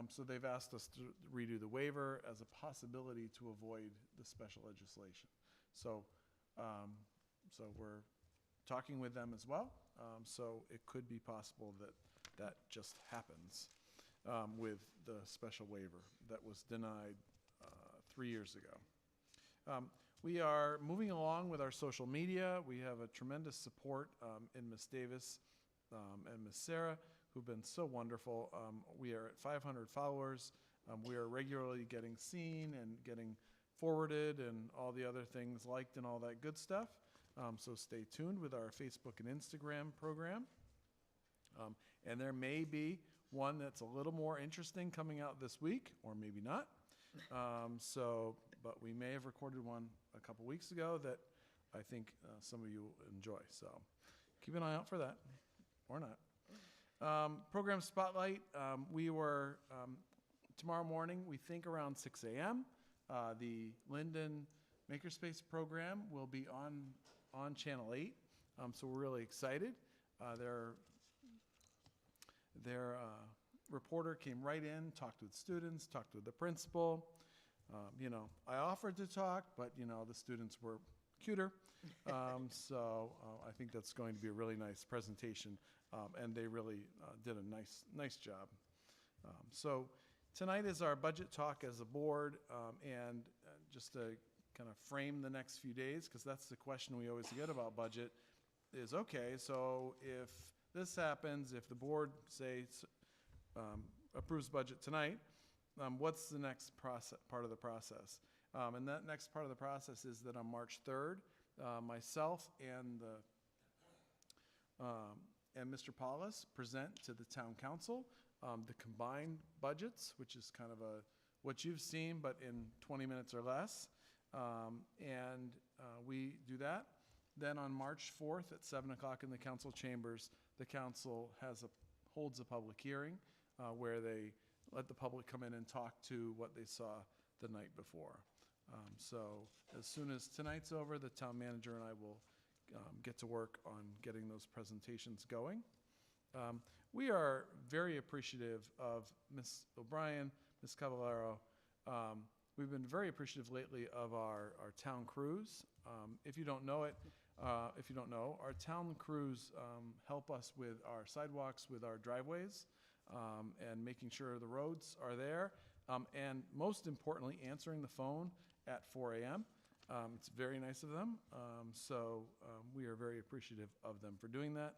So they've asked us to redo the waiver as a possibility to avoid the special legislation. So, so we're talking with them as well. So it could be possible that that just happens with the special waiver that was denied 3 years ago. We are moving along with our social media. We have a tremendous support in Ms. Davis and Ms. Sarah, who've been so wonderful. We are at 500 followers. We are regularly getting seen and getting forwarded and all the other things liked and all that good stuff. So stay tuned with our Facebook and Instagram program. And there may be one that's a little more interesting coming out this week, or maybe not. But we may have recorded one a couple weeks ago that I think some of you will enjoy. So keep an eye out for that, or not. Program Spotlight, we were, tomorrow morning, we think around 6 a.m. The Linden Makerspace program will be on Channel 8, so we're really excited. Their reporter came right in, talked with students, talked with the principal. I offered to talk, but, the students were cuter. So I think that's going to be a really nice presentation, and they really did a nice job. So tonight is our budget talk as a board, and just to kind of frame the next few days, because that's the question we always get about budget, is, okay, so if this happens, if the board, say, approves budget tonight, what's the next part of the process? And that next part of the process is that on March 3rd, myself and Mr. Paulus present to the town council the combined budgets, which is kind of what you've seen, but in 20 minutes or less. And we do that. Then on March 4th at 7 o'clock in the council chambers, the council holds a public hearing where they let the public come in and talk to what they saw the night before. So as soon as tonight's over, the town manager and I will get to work on getting those presentations going. We are very appreciative of Ms. O'Brien, Ms. Cavallaro. We've been very appreciative lately of our town crews. If you don't know, our town crews help us with our sidewalks, with our driveways, and making sure the roads are there. And most importantly, answering the phone at 4 a.m. It's very nice of them. So we are very appreciative of them for doing that,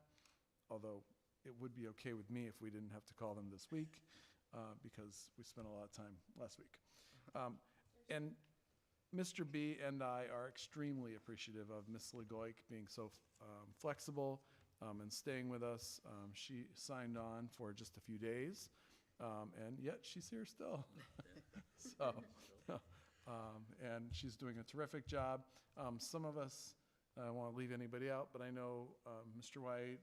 although it would be okay with me if we didn't have to call them this week, because we spent a lot of time last week. And Mr. B and I are extremely appreciative of Ms. Legoik being so flexible and staying with us. She signed on for just a few days, and yet she's here still. So, and she's doing a terrific job. Some of us, I don't want to leave anybody out, but I know Mr. White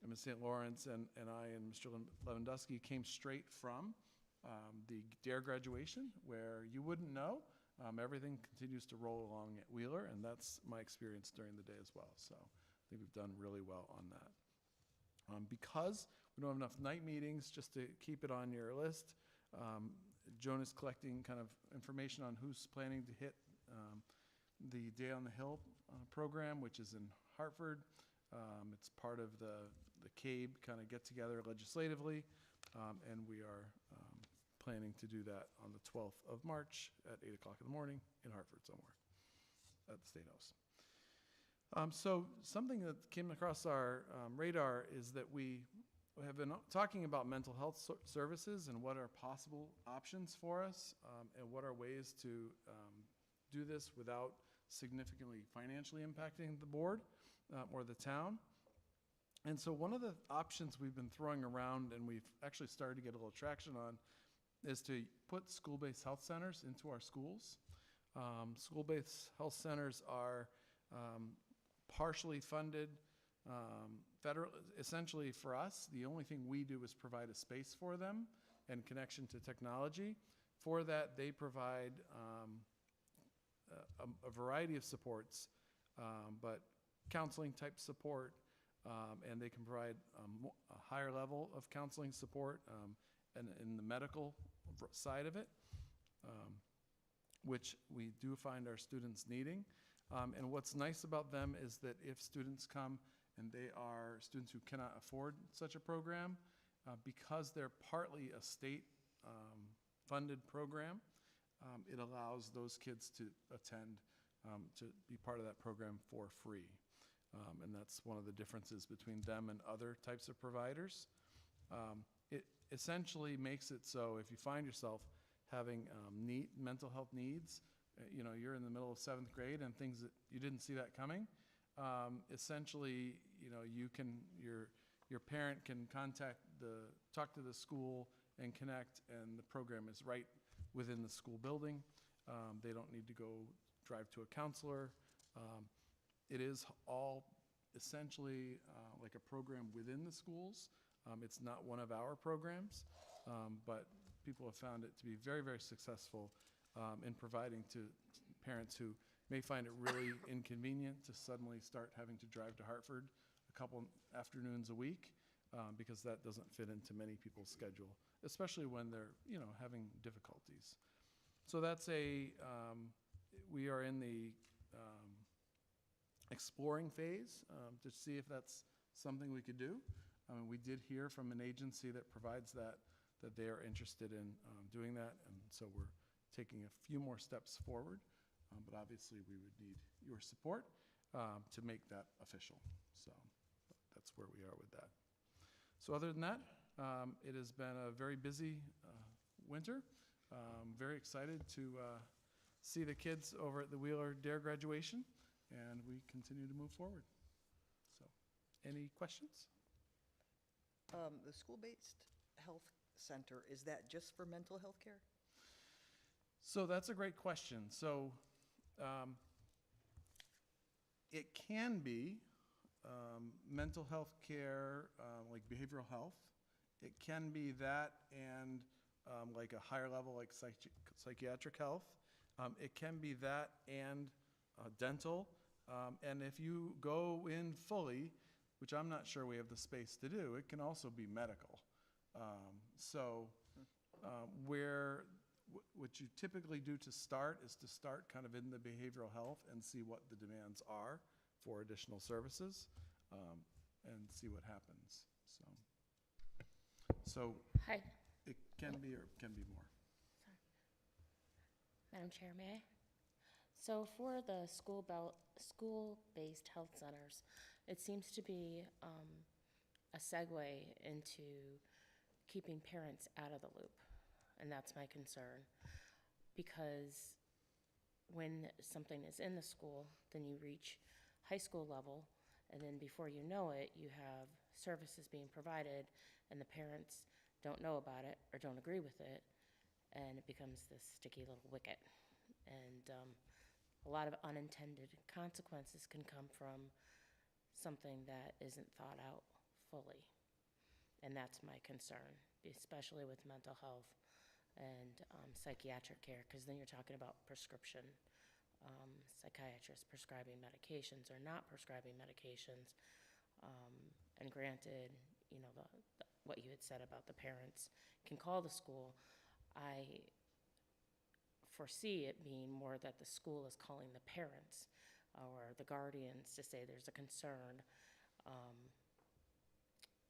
and Ms. St. Lawrence and I and Mr. Lewandowski came straight from the DARE graduation, where you wouldn't know. Everything continues to roll along at Wheeler, and that's my experience during the day as well. So I think we've done really well on that. Because we don't have enough night meetings, just to keep it on your list, Joan is collecting kind of information on who's planning to hit the Day on the Hill program, which is in Hartford. It's part of the CABE kind of get-together legislatively, and we are planning to do that on the 12th of March at 8 o'clock in the morning in Hartford somewhere at the State House. So something that came across our radar is that we have been talking about mental health services and what are possible options for us, and what are ways to do this without significantly financially impacting the board or the town. And so one of the options we've been throwing around, and we've actually started to get a little traction on, is to put school-based health centers into our schools. School-based health centers are partially funded federal. Essentially, for us, the only thing we do is provide a space for them, and connection to technology. For that, they provide a variety of supports, but counseling type support, and they can provide a higher level of counseling support and in the medical side of it, which we do find our students needing. And what's nice about them is that if students come and they are students who cannot afford such a program, because they're partly a state funded program, it allows those kids to attend, to be part of that program for free. And that's one of the differences between them and other types of providers. It essentially makes it so if you find yourself having mental health needs, you're in the middle of 7th grade and things that you didn't see that coming, essentially, your parent can talk to the school and connect, and the program is right within the school building. They don't need to go drive to a counselor. It is all essentially like a program within the schools. It's not one of our programs, but people have found it to be very, very successful in providing to parents who may find it really inconvenient to suddenly start having to drive to Hartford a couple afternoons a week, because that doesn't fit into many people's schedule, especially when they're, having difficulties. So that's we are in the exploring phase to see if that's something we could do. We did hear from an agency that provides that they are interested in doing that, and so we're taking a few more steps forward, but obviously we would need your support to make that official. So that's where we are with that. So other than that, it has been a very busy winter. Very excited to see the kids over at the Wheeler Dare graduation, and we continue to move forward. So, any questions? The school-based health center, is that just for mental health care? So that's a great question. So it can be mental health care, like behavioral health. It can be that and like a higher level, like psychiatric health. It can be that and dental. And if you go in fully, which I'm not sure we have the space to do, it can also be medical. What you typically do to start is to start kind of in the behavioral health and see what the demands are for additional services, and see what happens. So Hi. it can be or it can be more. Madam Chair, may I? So for the school-based health centers, it seems to be a segue into keeping parents out of the loop. And that's my concern. Because when something is in the school, then you reach high school level, and then before you know it, you have services being provided, and the parents don't know about it or don't agree with it, and it becomes this sticky little wicket. And a lot of unintended consequences can come from something that isn't thought out fully. And that's my concern, especially with mental health and psychiatric care, because then you're talking about prescription, psychiatrists prescribing medications or not prescribing medications. And granted, what you had said about the parents can call the school, I foresee it being more that the school is calling the parents or the guardians to say there's a concern.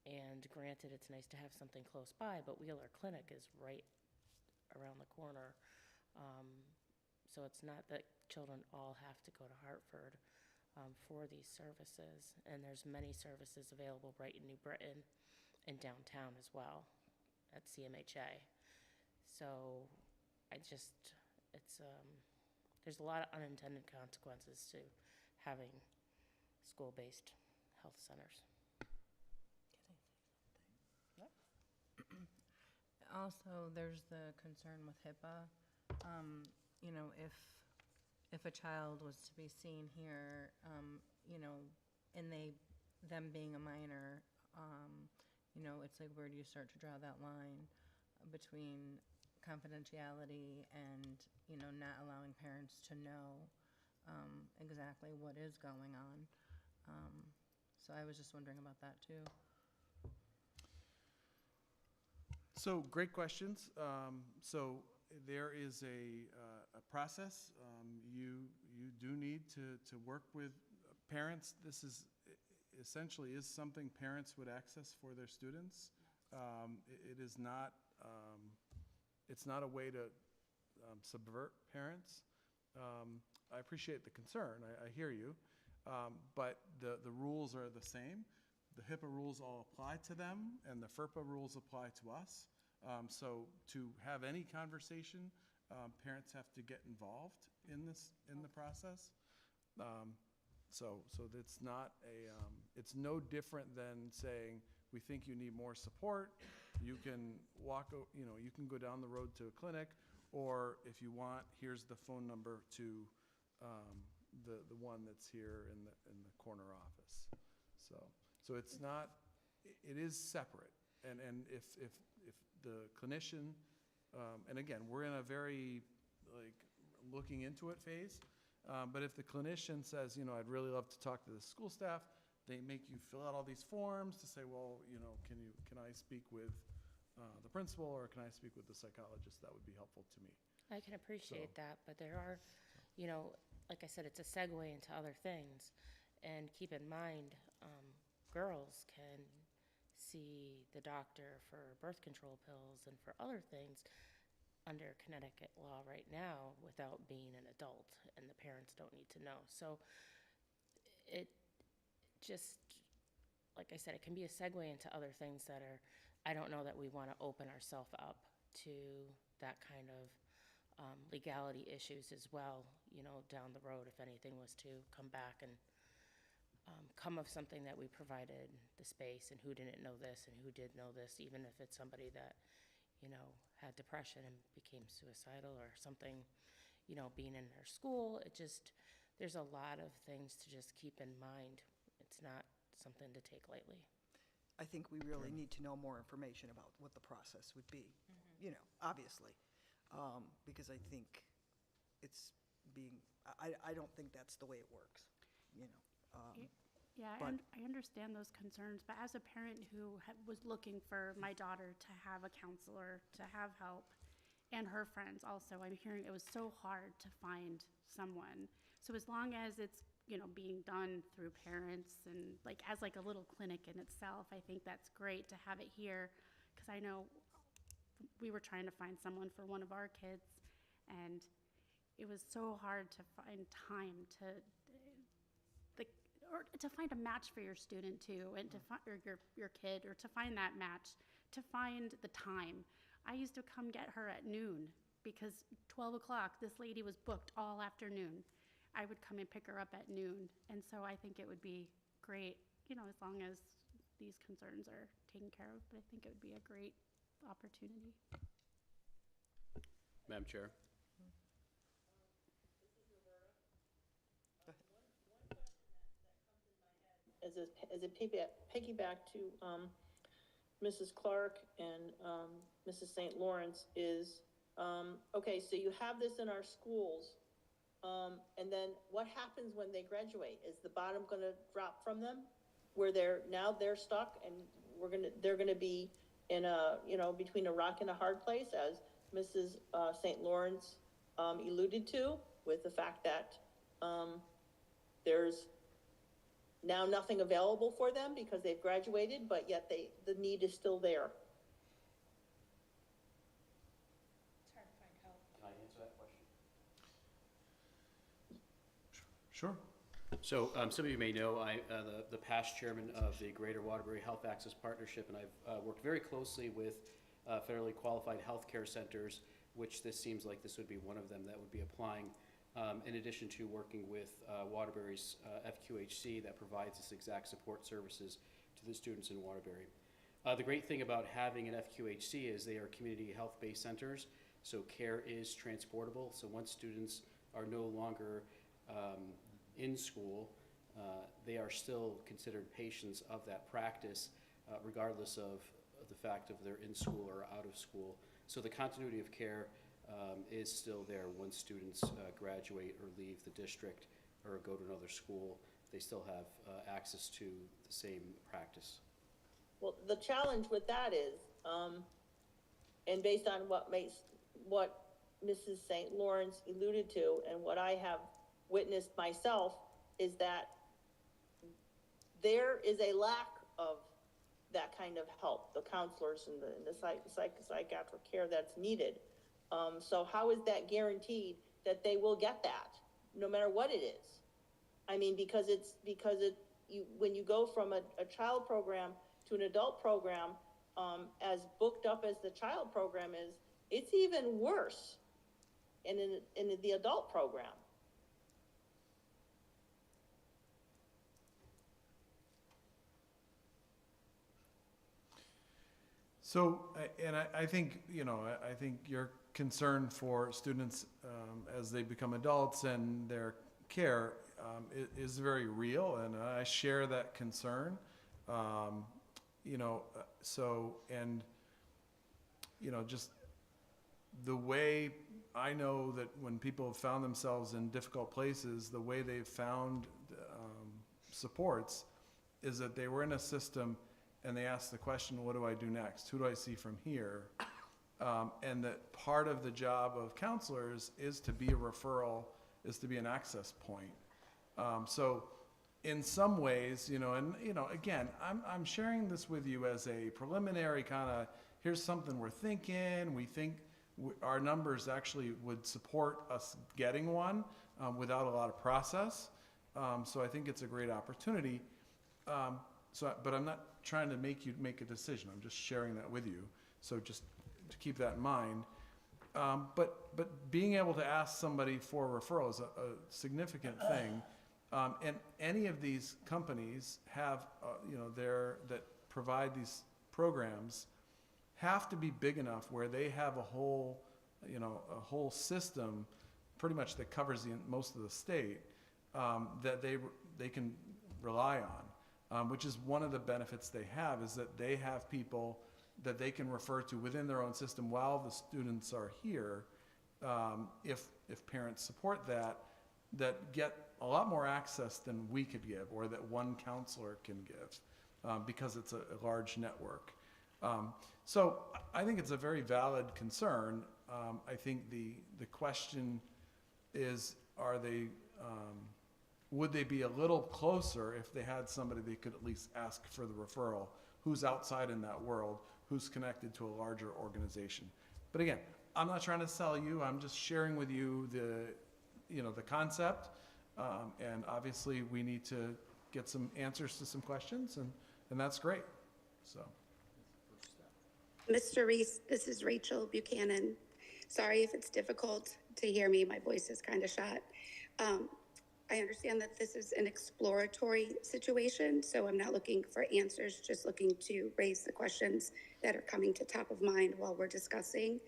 And granted, it's nice to have something close by, but Wheeler Clinic is right around the corner. So it's not that children all have to go to Hartford for these services. And there's many services available right in New Britain and downtown as well at CMHA. So there's a lot of unintended consequences to having school-based health centers. Also, there's the concern with HIPAA. If a child was to be seen here, and them being a minor, it's like, where do you start to draw that line? between confidentiality and, not allowing parents to know exactly what is going on. So I was just wondering about that too. So, great questions. So there is a process. You do need to work with parents. This is essentially is something parents would access for their students. It is not, it's not a way to subvert parents. I appreciate the concern. I hear you. But the rules are the same. The HIPAA rules all apply to them, and the FERPA rules apply to us. So to have any conversation, parents have to get involved in the process. So it's not it's no different than saying, we think you need more support. You can you can go down the road to a clinic, or if you want, here's the phone number to the one that's here in the corner office. So it's not, it is separate. And if the clinician, and again, we're in a very looking into it phase, but if the clinician says, I'd really love to talk to the school staff, they make you fill out all these forms to say, well, can I speak with the principal, or can I speak with the psychologist? That would be helpful to me. I can appreciate that, but there are, like I said, it's a segue into other things. And keep in mind, girls can see the doctor for birth control pills and for other things under Connecticut law right now without being an adult, and the parents don't need to know. So it just, like I said, it can be a segue into other things that are, I don't know that we want to open ourselves up to that kind of legality issues as well, down the road, if anything was to come back and come of something that we provided the space, and who didn't know this and who did know this, even if it's somebody that, had depression and became suicidal or something, being in their school. It just, there's a lot of things to just keep in mind. It's not something to take lightly. I think we really need to know more information about what the process would be, obviously, because I think it's I don't think that's the way it works, Yeah, but- I understand those concerns, but as a parent who was looking for my daughter to have a counselor, to have help, and her friends also, I'm hearing it was so hard to find someone. So as long as it's, being done through parents and as a little clinic in itself, I think that's great to have it here, because I know we were trying to find someone for one of our kids, and it was so hard to find time or to find a match for your student too, and to find your kid, or to find that match, to find the time. I used to come get her at noon because 12 o'clock, this lady was booked all afternoon. I would come and pick her up at noon, and so I think it would be great, as long as these concerns are taken care of. But I think it would be a great opportunity. Madam Chair. As a piggyback to Mrs. Clark and Mrs. St. Lawrence is, okay, so you have this in our schools, and then what happens when they graduate? Is the bottom going to drop from them, where they're stuck, and they're gonna be in a, between a rock and a hard place, as Mrs. St. Lawrence alluded to, with the fact that there's now nothing available for them because they've graduated, but yet the need is still there. It's hard to find help. Can I answer that question? Sure. So some of you may know, the past chairman of the Greater Waterbury Health Access Partnership, and I've worked very closely with federally qualified healthcare centers, which this seems like this would be one of them that would be applying, in addition to working with Waterbury's FQHC that provides this exact support services to the students in Waterbury. The great thing about having an FQHC is they are community health-based centers, so care is transportable. So once students are no longer in school, they are still considered patients of that practice, regardless of the fact of they're in school or out of school. So the continuity of care is still there once students graduate or leave the district or go to another school. They still have access to the same practice. Well, the challenge with that is, and based on what Mrs. St. Lawrence alluded to and what I have witnessed myself, is that there is a lack of that kind of help, the counselors and the psychiatric care that's needed. So how is that guaranteed that they will get that, no matter what it is? I mean, because when you go from a child program to an adult program, as booked up as the child program is, it's even worse in the adult program. So, I think, I think your concern for students as they become adults and their care is very real, and I share that concern. Just the way I know that when people have found themselves in difficult places, the way they've found supports is that they were in a system and they asked the question, what do I do next? Who do I see from here? And that part of the job of counselors is to be a referral, is to be an access point. So in some ways, again, I'm sharing this with you as a preliminary kind of, here's something we're thinking. We think our numbers actually would support us getting one without a lot of process. So I think it's a great opportunity. But I'm not trying to make you make a decision. I'm just sharing that with you. So just to keep that in mind. But being able to ask somebody for a referral is a significant thing. And any of these companies have, that provide these programs have to be big enough where they have a whole system pretty much that covers most of the state that they can rely on, which is one of the benefits they have, is that they have people that they can refer to within their own system while the students are here, if parents support that get a lot more access than we could give or that one counselor can give because it's a large network. So I think it's a very valid concern. I think the question is, would they be a little closer if they had somebody they could at least ask for the referral, who's outside in that world, who's connected to a larger organization. But again, I'm not trying to sell you. I'm just sharing with you the concept. And obviously we need to get some answers to some questions, and that's great. So. Mr. Reese, this is Rachel Buchanan. Sorry if it's difficult to hear me. My voice is kind of shot. I understand that this is an exploratory situation, so I'm not looking for answers, just looking to raise the questions that are coming to top of mind while we're discussing.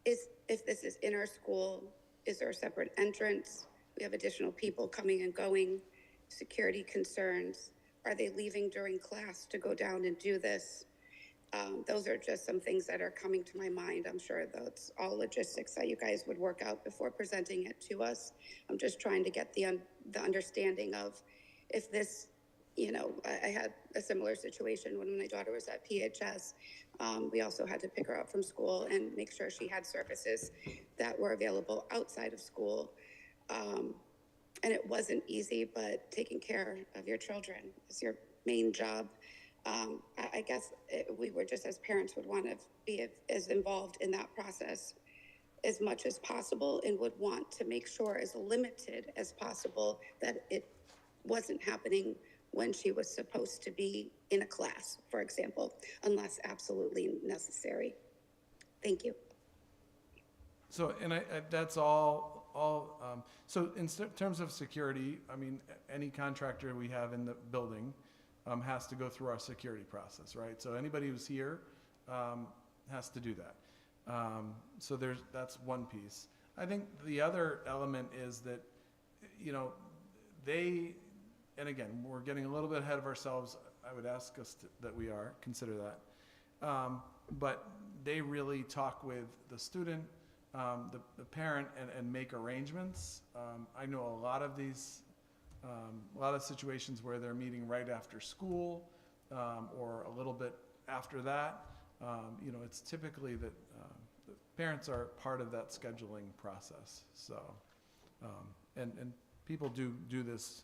If this is in our school, is there a separate entrance? We have additional people coming and going, security concerns. Are they leaving during class to go down and do this? Those are just some things that are coming to my mind. I'm sure that's all logistics that you guys would work out before presenting it to us. I'm just trying to get the understanding of if this, I had a similar situation when my daughter was at PHS. We also had to pick her up from school and make sure she had services that were available outside of school. And it wasn't easy, but taking care of your children is your main job. I guess we were just, as parents, would want to be as involved in that process as much as possible, and would want to make sure as limited as possible that it wasn't happening when she was supposed to be in a class, for example, unless absolutely necessary. Thank you. So, and that's all. So in terms of security, I mean, any contractor we have in the building has to go through our security process, right? So anybody who's here has to do that. So that's one piece. I think the other element is that, and again, we're getting a little bit ahead of ourselves. I would ask us that we are, consider that. But they really talk with the student, the parent, and make arrangements. I know a lot of these, a lot of situations where they're meeting right after school, or a little bit after that. You know, it's typically that the parents are part of that scheduling process. So, and people do this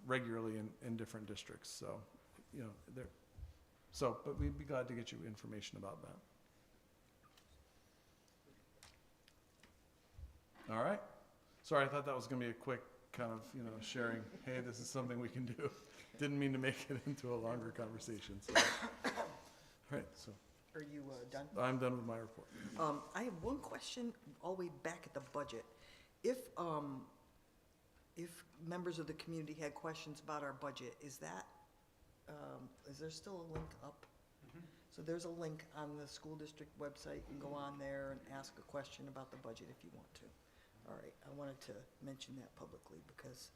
regularly in different districts. So, you know, but we'd be glad to get you information about that. All right. Sorry, I thought that was going to be a quick kind of, you know, sharing, hey, this is something we can do. Didn't mean to make it into a longer conversation. So. All right, so. Are you done? I'm done with my report. I have one question all the way back at the budget. If members of the community had questions about our budget, is there still a link up? So there's a link on the school district website. You can go on there and ask a question about the budget if you want to. All right, I wanted to mention that publicly because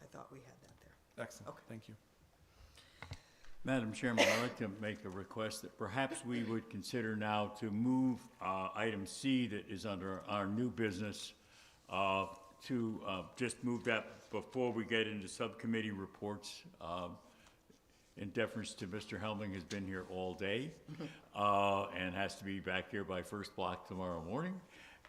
I thought we had that there. Excellent, Okay. Thank you. Madam Chairman, I'd like to make a request that perhaps we would consider now to move item C that is under our new business to just move that before we get into subcommittee reports. In deference to Mr. Helming has been here all day and has to be back here by first block tomorrow morning.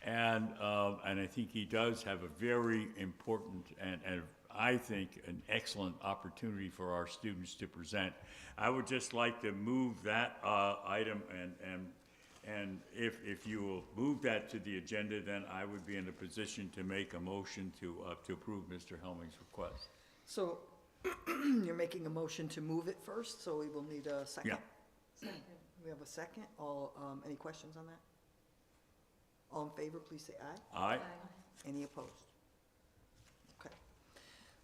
And I think he does have a very important and I think an excellent opportunity for our students to present. I would just like to move that item and if you will move that to the agenda, then I would be in a position to make a motion to approve Mr. Helming's request. So you're making a motion to move it first, so we will need a second? Yeah. Second. We have a second. Any questions on that? All in favor, please say aye. Aye. Any opposed? Okay.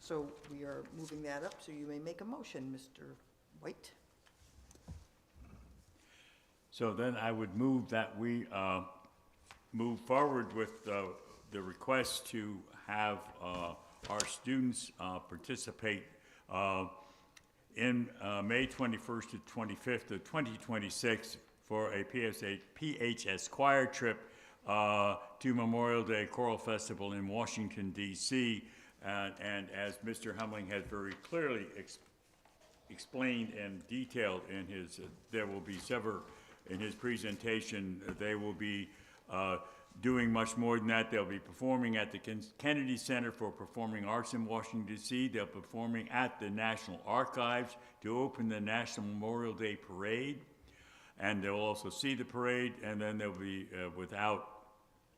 So we are moving that up, so you may make a motion, Mr. White. So then I would move that we move forward with the request to have our students participate in May 21st to 25th of 2026 for a PHS choir trip to Memorial Day Choral Festival in Washington, D.C. And as Mr. Helming has very clearly explained and detailed in his, there will be several, in his presentation, they will be doing much more than that. They'll be performing at the Kennedy Center for Performing Arts in Washington, D.C. They're performing at the National Archives to open the National Memorial Day Parade. And they'll also see the parade, and then they'll be without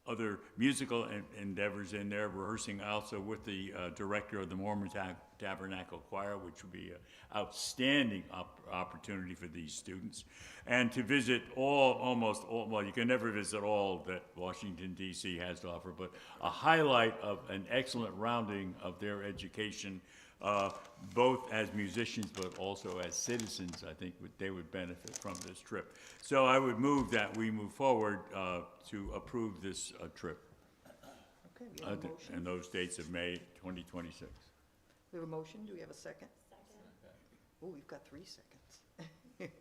other musical endeavors in there, rehearsing also with the director of the Mormon Tabernacle Choir, which would be an outstanding opportunity for these students. And to visit almost all, well, you can never visit all that Washington, D.C. has to offer, but a highlight of an excellent rounding of their education, both as musicians but also as citizens. I think they would benefit from this trip. So I would move that we move forward to approve this trip. Okay, we have a motion. And those dates of May 2026. We have a motion. Do we have a second? Second. Oh, we've got 3 seconds.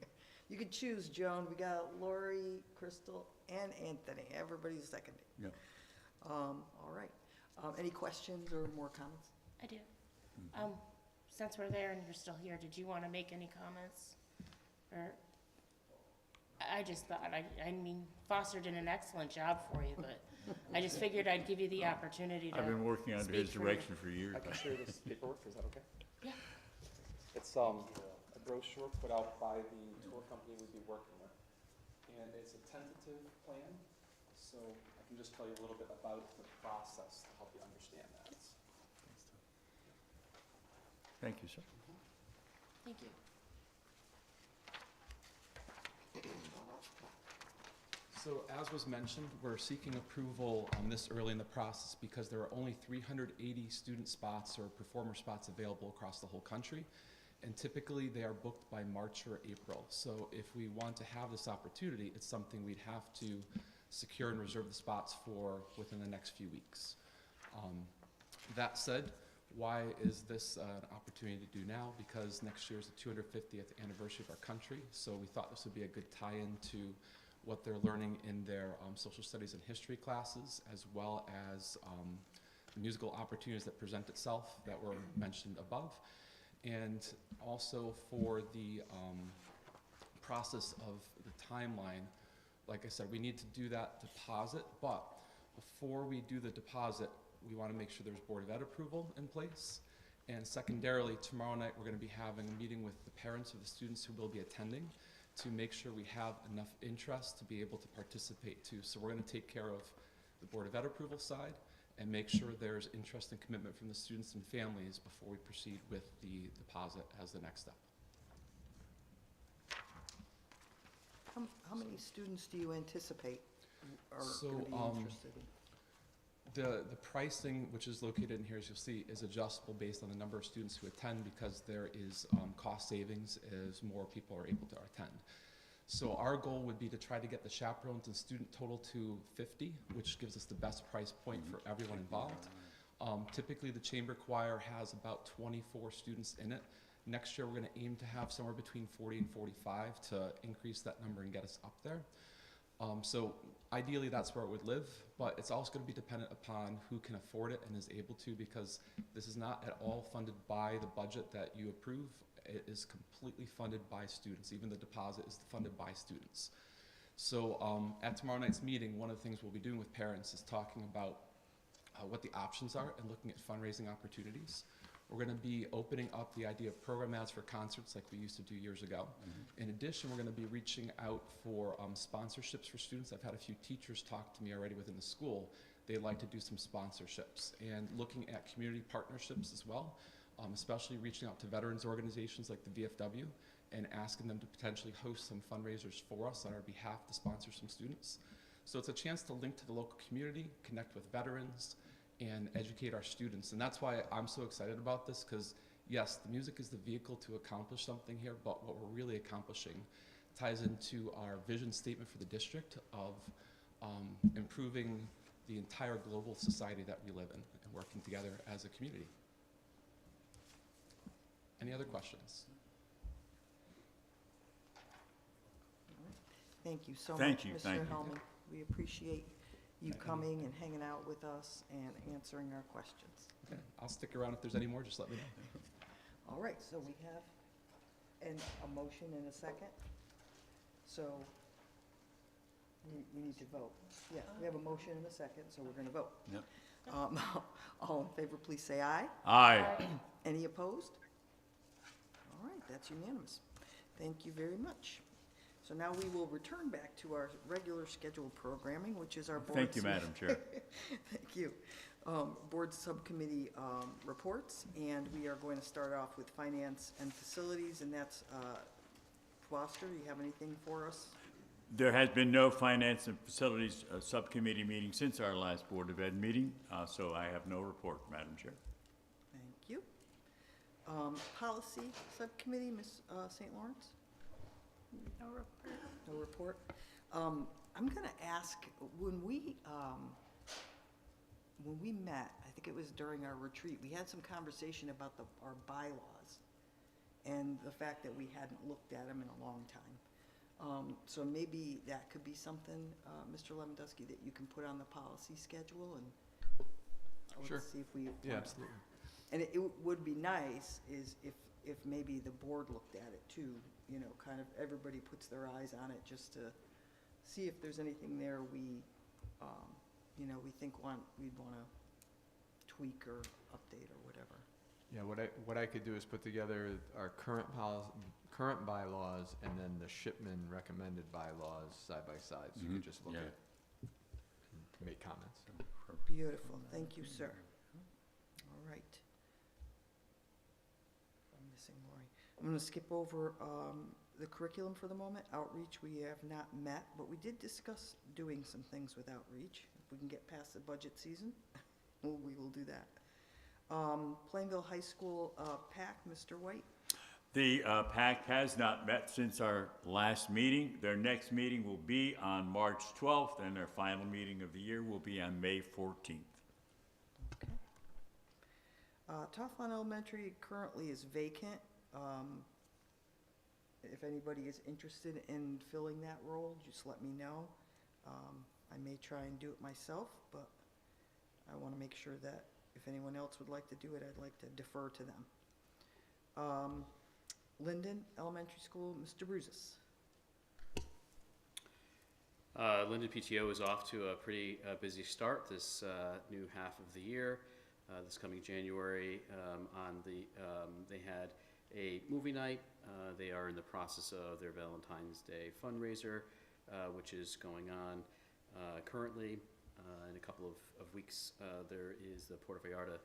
You could choose, Joan. We got Lori, Crystal, and Anthony. Everybody's seconding. Yeah. All right. Any questions or more comments? I do. Since we're there and you're still here, did you want to make any comments? Or, I just thought, I mean, Foster did an excellent job for you, but I just figured I'd give you the opportunity to I've been working under his direction for years. I can share this paperwork, is that okay? Yeah. It's a brochure put out by the tour company we'd be working with. And it's a tentative plan, so I can just tell you a little bit about the process to help you understand that. Thank you, sir. Thank you. So as was mentioned, we're seeking approval on this early in the process because there are only 380 student spots or performer spots available across the whole country. And typically they are booked by March or April. So if we want to have this opportunity, it's something we'd have to secure and reserve the spots for within the next few weeks. That said, Why is this an opportunity to do now? Because next year is the 250th anniversary of our country, so we thought this would be a good tie-in to what they're learning in their social studies and history classes, as well as the musical opportunities that present itself that were mentioned above. And also for the process of the timeline, like I said, we need to do that deposit, but before we do the deposit, we want to make sure there's Board of Ed approval in place. And secondarily, tomorrow night, we're going to be having a meeting with the parents of the students who will be attending to make sure we have enough interest to be able to participate too. So we're going to take care of the Board of Ed approval side and make sure there's interest and commitment from the students and families before we proceed with the deposit as the next step. How many students do you anticipate are going to be interested in? The pricing, which is located in here, as you'll see, is adjustable based on the number of students who attend, because there is cost savings as more people are able to attend. So our goal would be to try to get the chaperones and student total to 50, which gives us the best price point for everyone involved. Typically, the chamber choir has about 24 students in it. Next year, we're going to aim to have somewhere between 40 and 45 to increase that number and get us up there. So ideally, that's where it would live, but it's also going to be dependent upon who can afford it and is able to, because this is not at all funded by the budget that you approve. It is completely funded by students. Even the deposit is funded by students. So at tomorrow night's meeting, one of the things we'll be doing with parents is talking about what the options are and looking at fundraising opportunities. We're going to be opening up the idea of program ads for concerts like we used to do years ago. In addition, we're going to be reaching out for sponsorships for students. I've had a few teachers talk to me already within the school. They'd like to do some sponsorships, and looking at community partnerships as well, especially reaching out to veterans organizations like the VFW and asking them to potentially host some fundraisers for us on our behalf to sponsor some students. So it's a chance to link to the local community, connect with veterans, and educate our students. And that's why I'm so excited about this, because yes, the music is the vehicle to accomplish something here, but what we're really accomplishing ties into our vision statement for the district of improving the entire global society that we live in and working together as a community. Any other questions? Thank you so Thank much, you, Mr. thank you. Hellman. We appreciate you coming and hanging out with us and answering our questions. Okay, I'll stick around if there's any more, just let me know. All right, so we have a motion and a second. So we need to vote. Yeah, we have a motion and a second, so we're going to vote. Yep. All in favor, please say aye. Aye. Any opposed? All right, that's unanimous. Thank you very much. So now we will return back to our regular scheduled programming, which is our board. Thank you, Madam Chair. Thank you. Board subcommittee reports, and we are going to start off with finance and facilities, and that's Foster. Do you have anything for us? There has been no finance and facilities subcommittee meeting since our last Board of Ed meeting, so I have no report, Madam Chair. Thank you. Policy subcommittee, Ms. St. Lawrence? No report. No report. I'm going to ask, when we met, I think it was during our retreat, we had some conversation about our bylaws and the fact that we hadn't looked at them in a long time. So maybe that could be something, Mr. Lewandowski, that you can put on the policy schedule, and Sure. let's see if we. Yeah, absolutely. And it would be nice is if maybe the board looked at it too, you know, kind of everybody puts their eyes on it just to see if there's anything there we, you know, we think we'd want to tweak or update or whatever. Yeah, what I could do is put together our current bylaws and then the Shipman recommended bylaws side by side, so you could just look at it and make comments. Beautiful, thank you, sir. All right. I'm missing Lori. I'm going to skip over the curriculum for the moment. Outreach, we have not met, but we did discuss doing some things with outreach. If we can get past the budget season, we will do that. Plainville High School PAC, Mr. White. The PAC has not met since our last meeting. Their next meeting will be on March 12th, and their final meeting of the year will be on May 14th. Okay. Toflon Elementary currently is vacant. If anybody is interested in filling that role, just let me know. I may try and do it myself, but I want to make sure that if anyone else would like to do it, I'd like to defer to them. Linden Elementary School, Mr. Bruzis. Linden PTO is off to a pretty busy start this new half of the year. This coming January, they had a movie night. They are in the process of their Valentine's Day fundraiser, which is going on currently. In a couple of weeks, there is the Puerto Vallarta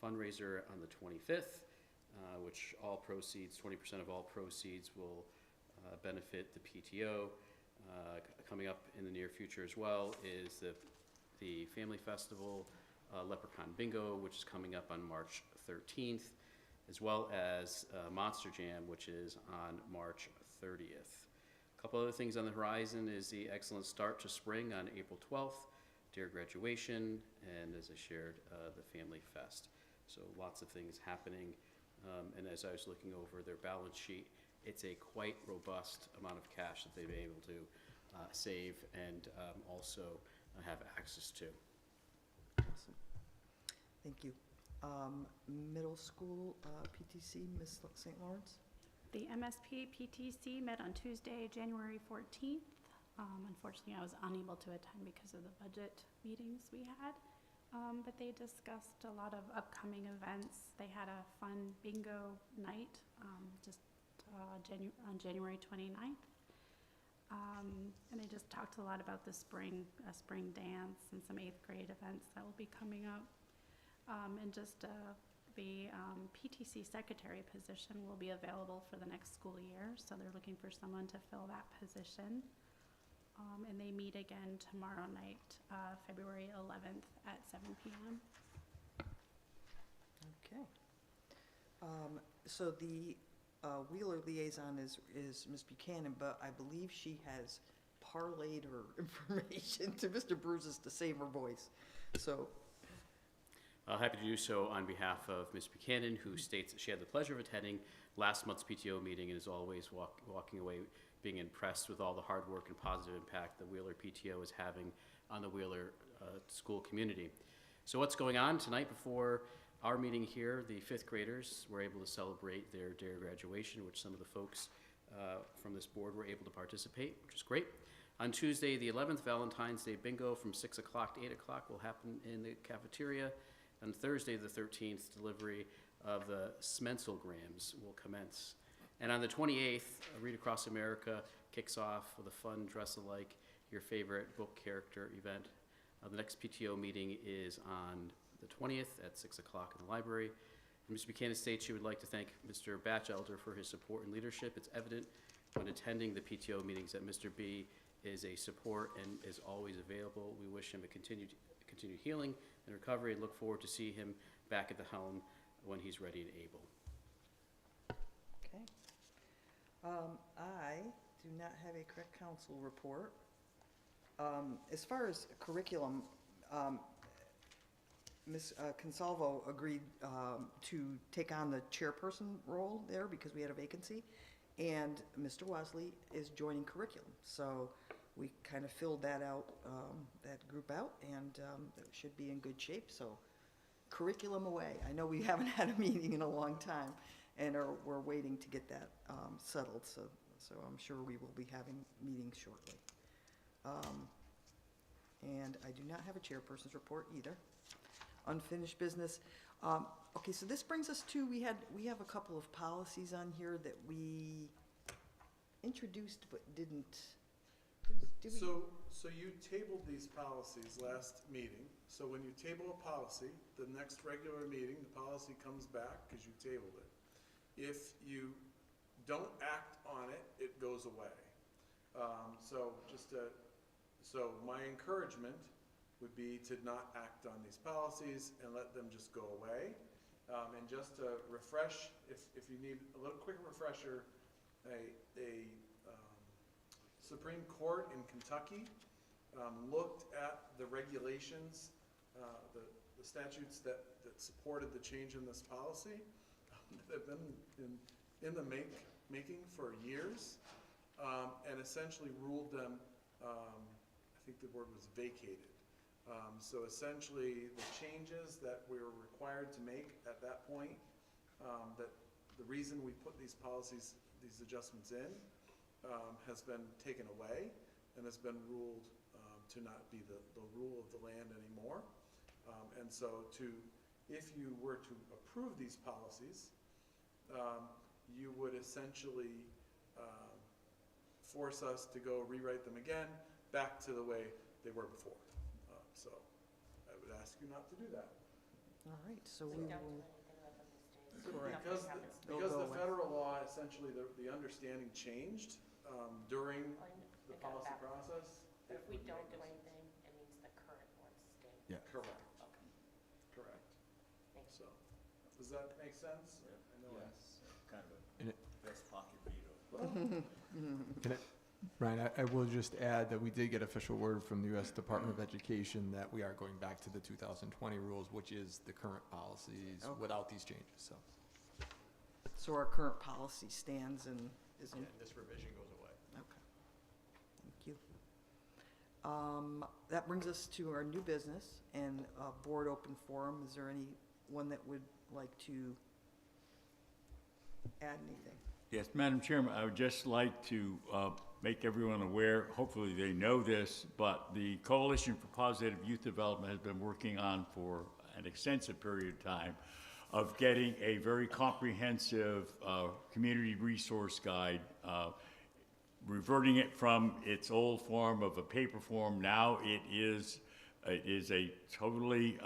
fundraiser on the 25th, which all proceeds, 20% of all proceeds will benefit the PTO. Coming up in the near future as well is the Family Festival, Leprechaun Bingo, which is coming up on March 13th, as well as Monster Jam, which is on March 30th. A couple other things on the horizon is the excellent start to spring on April 12th, Dare Graduation, and as I shared, the Family Fest. So lots of things happening. And as I was looking over their balance sheet, it's a quite robust amount of cash that they've been able to save and also have access to. Awesome. Thank you. Middle school PTC, Ms. St. Lawrence? The MSP PTC met on Tuesday, January 14th. Unfortunately, I was unable to attend because of the budget meetings we had, but they discussed a lot of upcoming events. They had a fun bingo night on January 29th. And they just talked a lot about the spring dance and some 8th grade events that will be coming up. And just the PTC secretary position will be available for the next school year, so they're looking for someone to fill that position. And they meet again tomorrow night, February 11th at 7 p.m. Okay. So the Wheeler liaison is Ms. Buchanan, but I believe she has parlayed her information to Mr. Bruzis to save her voice. So. Happy to do so on behalf of Ms. Buchanan, who states that she had the pleasure of attending last month's PTO meeting and is always walking away being impressed with all the hard work and positive impact the Wheeler PTO is having on the Wheeler school community. So what's going on tonight before our meeting here? The 5th graders were able to celebrate their Dare graduation, which some of the folks from this board were able to participate, which is great. On Tuesday, the 11th, Valentine's Day bingo from 6 o'clock to 8 o'clock will happen in the cafeteria. On Thursday, the 13th, delivery of the Smenselgrams will commence. And on the 28th, Read Across America kicks off with a fun dress-alike, your favorite book character event. The next PTO meeting is on the 20th at 6 o'clock in the library. And Ms. Buchanan states she would like to thank Mr. Batchelder for his support and leadership. It's evident when attending the PTO meetings that Mr. B is a support and is always available. We wish him a continued healing and recovery and look forward to see him back at the helm when he's ready and able. Okay. I do not have a correct council report. As far as curriculum, Ms. Consalvo agreed to take on the chairperson role there because we had a vacancy, and Mr. Wesley is joining curriculum. So we kind of filled that out, that group out, and it should be in good shape. So curriculum away. I know we haven't had a meeting in a long time, and we're waiting to get that settled. So I'm sure we will be having meetings shortly. And I do not have a chairperson's report either. Unfinished business. Okay, so this brings us to, we have a couple of policies on here that we introduced but didn't. Did we? So you tabled these policies last meeting. So when you table a policy, the next regular meeting, the policy comes back because you tabled it. If you don't act on it, it goes away. So my encouragement would be to not act on these policies and let them just go away. And just to refresh, if you need a little quick refresher, a Supreme Court in Kentucky looked at the regulations, the statutes that supported the change in this policy that have been in the making for years, and essentially ruled them, I think the word was vacated. So essentially, the changes that we were required to make at that point, that the reason we put these policies, these adjustments in, has been taken away and has been ruled to not be the rule of the land anymore. And so if you were to approve these policies, you would essentially force us to go rewrite them again back to the way they were before. So I would ask you not to do that. All right, so we will. Correct. Because the federal law, essentially, the understanding changed during the policy process. But if we don't do anything, it means the current ones stay. Yeah. Correct. Okay. Correct. Thank So, does that make sense? I know Yes, kind of And a vest pocket veto. Ryan, I will just add that we did get official word from the U.S. Department of Education that we are going back to the 2020 rules, which is the current policies without these changes, so. So our current policy stands and isn't. Yeah, this revision goes away. Okay. Thank you. That brings us to our new business and board open forum. Is there anyone that would like to add anything? Yes, Madam Chairman, I would just like to make everyone aware, hopefully they know this, but the Coalition for Positive Youth Development has been working on for an extensive period of time of getting a very comprehensive community resource guide, reverting it from its old form of a paper form. Now it is a totally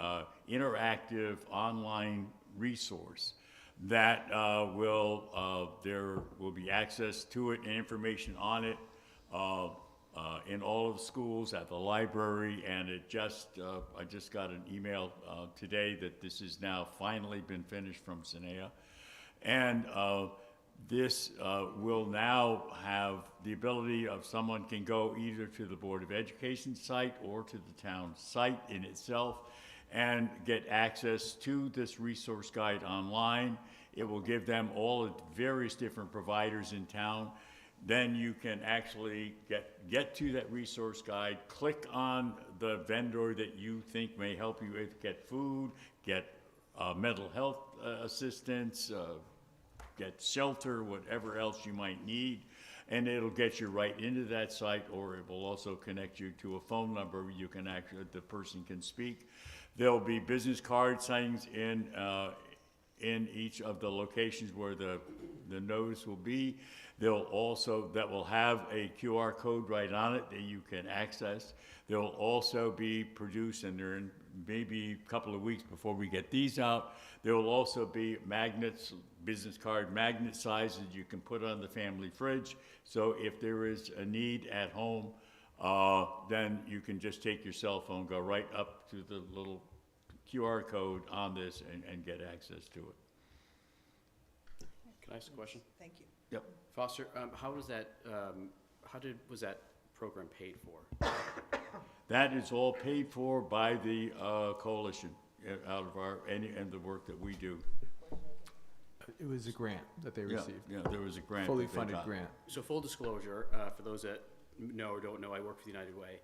interactive online resource that there will be access to it and information on it in all of the schools, at the library, and I just got an email today that this has now finally been finished from Sinea. And this will now have the ability of someone can go either to the Board of Education site or to the town site in itself and get access to this resource guide online. It will give them all the various different providers in town. Then you can actually get to that resource guide, click on the vendor that you think may help you get food, get mental health assistance, get shelter, whatever else you might need, and it'll get you right into that site, or it will also connect you to a phone number you can actually, the person can speak. There'll be business card signs in each of the locations where the notice will be. That will have a QR code right on it that you can access. They'll also be produced, and they're in maybe a couple of weeks before we get these out. There will also be magnets, business card magnet sizes you can put on the family fridge. So if there is a need at home, then you can just take your cell phone, go right up to the little QR code on this and get access to it. Can I ask a question? Thank you. Yep. Foster, how was that program paid for? That is all paid for by the coalition out of and the work that we do. It was a grant that they received. Yeah, there was a grant. Fully that they funded got. grant. So full disclosure, for those that know or don't know, I work for the United Way.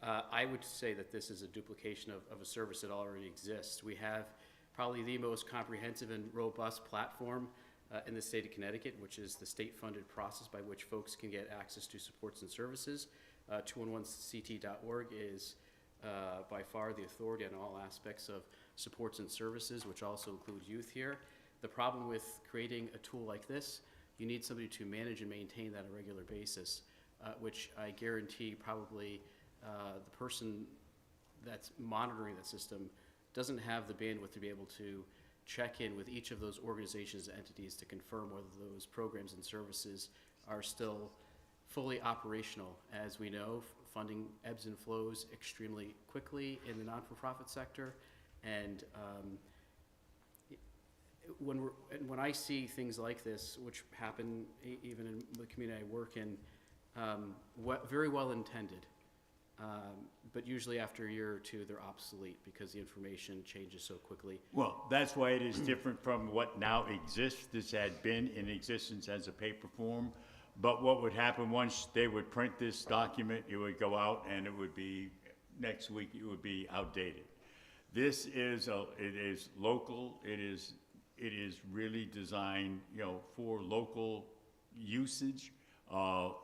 I would say that this is a duplication of a service that already exists. We have probably the most comprehensive and robust platform in the state of Connecticut, which is the state-funded process by which folks can get access to supports and services. 211ct.org is by far the authority on all aspects of supports and services, which also includes youth here. The problem with creating a tool like this, you need somebody to manage and maintain that on a regular basis, which I guarantee probably the person that's monitoring the system doesn't have the bandwidth to be able to check in with each of those organizations and entities to confirm whether those programs and services are still fully operational. As we know, funding ebbs and flows extremely quickly in the not-for-profit sector, and when I see things like this, which happen even in the community I work in, very well intended, But usually after a year or two, they're obsolete because the information changes so quickly. Well, that's why it is different from what now exists. This had been in existence as a paper form. But what would happen once they would print this document, it would go out and it would be, next week, it would be outdated. This is, it is local, it is really designed, you know, for local usage. But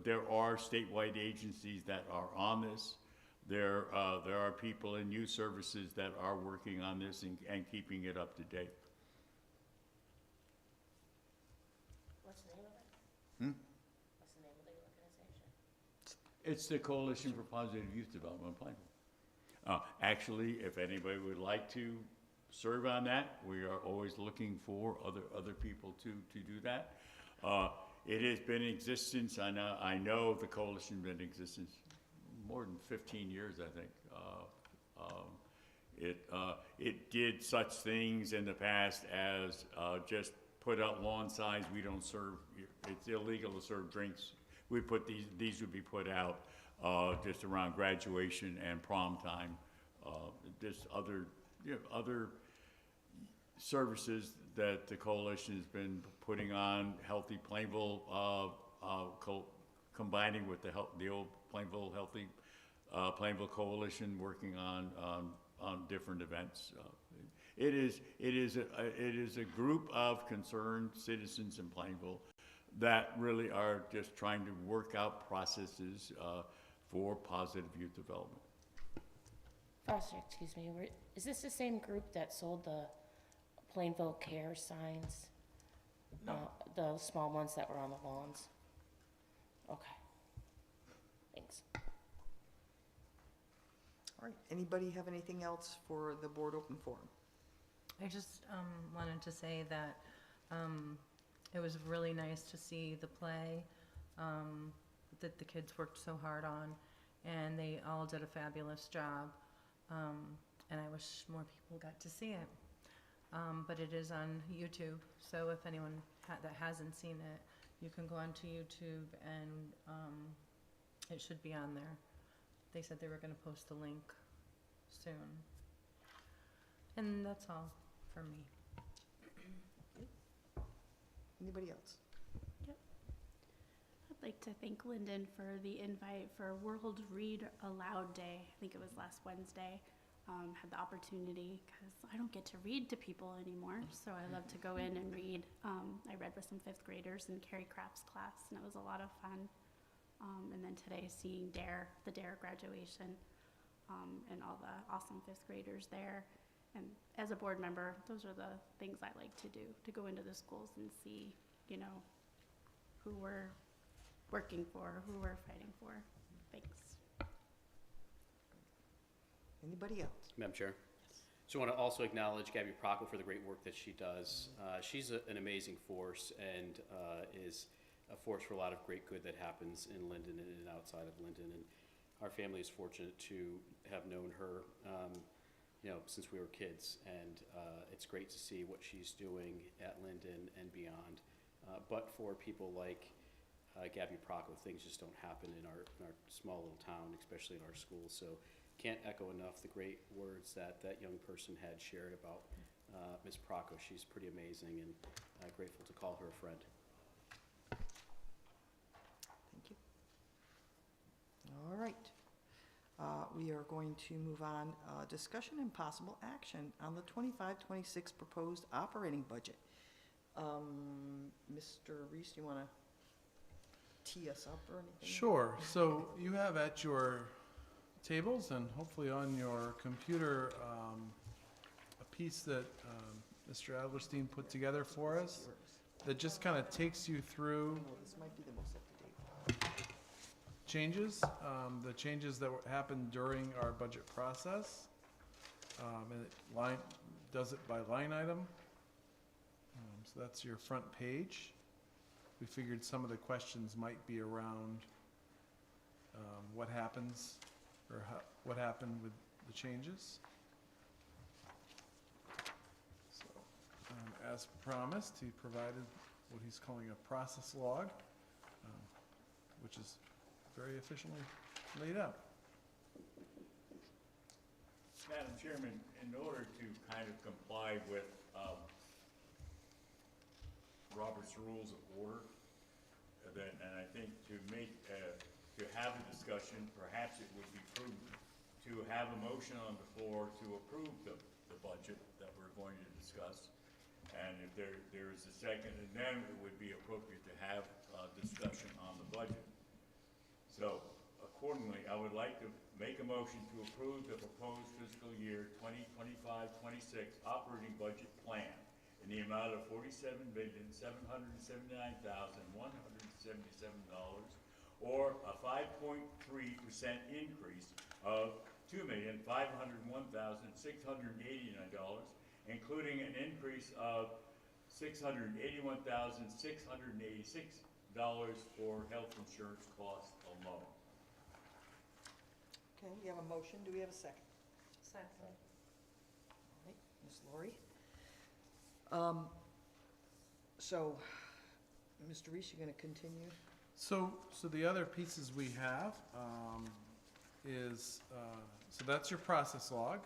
there are statewide agencies that are on this. There are people in youth services that are working on this and keeping it up to date. What's the name of it? What's the name of the organization? It's the Coalition for Positive Youth Development Plainville. Actually, if anybody would like to serve on that, we are always looking for other people to do that. It has been in existence. I know the coalition has been in existence more than 15 years, I think. It did such things in the past as just put out lawn signs. We don't serve. It's illegal to serve drinks. We put these would be put out just around graduation and prom time. Just other services that the coalition has been putting on. Healthy Plainville, combining with the old Plainville Healthy Plainville Coalition, working on different events. It is a group of concerned citizens in Plainville that really are just trying to work out processes for positive youth development. Foster, excuse me, is this the same group that sold the Plainville Care signs? No. The small ones that were on the lawns? Okay. Thanks. All right, anybody have anything else for the board open forum? I just wanted to say that it was really nice to see the play that the kids worked so hard on, and they all did a fabulous job. And I wish more people got to see it. But it is on YouTube, so if anyone that hasn't seen it, you can go onto YouTube and it should be on there. They said they were going to post the link soon. And that's all for me. Anybody else? Yep. I'd like to thank Lyndon for the invite for World Read Aloud Day. I think it was last Wednesday. Had the opportunity because I don't get to read to people anymore, so I love to go in and read. I read with some 5th graders in Carrie Craft's class, and it was a lot of fun. And then today, seeing the DARE graduation, and all the awesome 5th graders there. And as a board member, those are the things I like to do, to go into the schools and see, you know, who we're working for, who we're fighting for. Thanks. Anybody else? Madam Chair. So I want to also acknowledge Gabby Procco for the great work that she does. She's an amazing force and is a force for a lot of great good that happens in Linden and outside of Linden. And our family is fortunate to have known her, you know, since we were kids. And it's great to see what she's doing at Linden and beyond. But for people like Gabby Procco, things just don't happen in our small little town, especially in our schools. So can't echo enough the great words that young person had shared about Ms. Procco. She's pretty amazing, and grateful to call her a friend. Thank you. All right. We are going to move on. Discussion and possible action on the 25-26 proposed operating budget. Mr. Reese, do you want to tee us up or anything? Sure. So you have at your tables and hopefully on your computer a piece that Mr. Adlerstein put together for us that just kind of takes you through This might be the most up-to-date. changes, the changes that happened during our budget process. And it does it by line item. So that's your front page. We figured some of the questions might be around what happens or what happened with the changes. So, as promised, he provided what he's calling a process log, which is very efficiently laid out. Madam Chairman, in order to kind of comply with Robert's Rules of Order, and I think to have a discussion, perhaps it would be prudent to have a motion on the floor to approve the budget that we're going to discuss. And if there is a second, and then it would be appropriate to have a discussion on the budget. So accordingly, I would like to make a motion to approve the proposed fiscal year 2025-26 operating budget plan in the amount of $47,779,177, or a 5.3% increase of $2,501,689, including an increase of $681,686 for health insurance costs alone. Okay, we have a motion. Do we have a second? Second. All right, Ms. Laurie. So, Mr. Reese, you're going to continue? So the other pieces we have is, so that's your process log.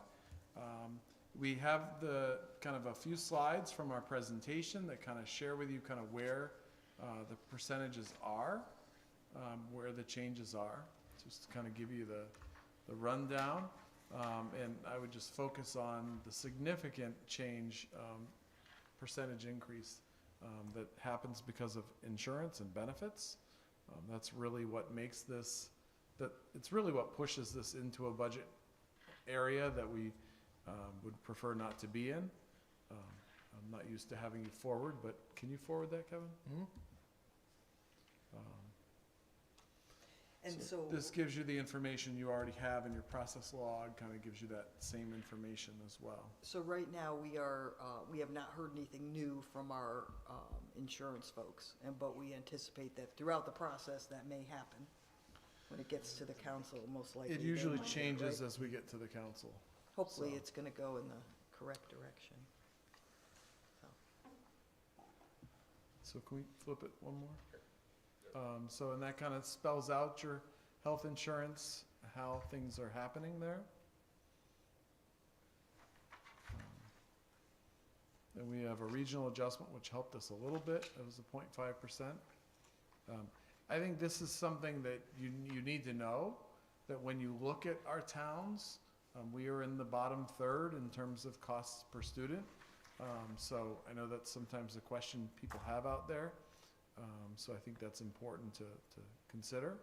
We have the kind of a few slides from our presentation that kind of share with you kind of where the percentages are, where the changes are, just to kind of give you the rundown. And I would just focus on the significant change, percentage increase that happens because of insurance and benefits. That's really what makes this, it's really what pushes this into a budget area that we would prefer not to be in. I'm not used to having you forward, but can you forward that, Kevin? And so this gives you the information you already have in your process log, kind of gives you that same information as well. So right now, we have not heard anything new from our insurance folks, but we anticipate that throughout the process, that may happen. When it gets to the council, most likely. It they usually might, changes right? as we get to the council. Hopefully, so. it's going to go in the correct direction. So can we flip it one more? So, and that kind of spells out your health insurance, how things are happening there. Then we have a regional adjustment, which helped us a little bit. It was a 0.5%. I think this is something that you need to know, that when you look at our towns, we are in the bottom third in terms of costs per student. So I know that's sometimes a question people have out there. So I think that's important to consider.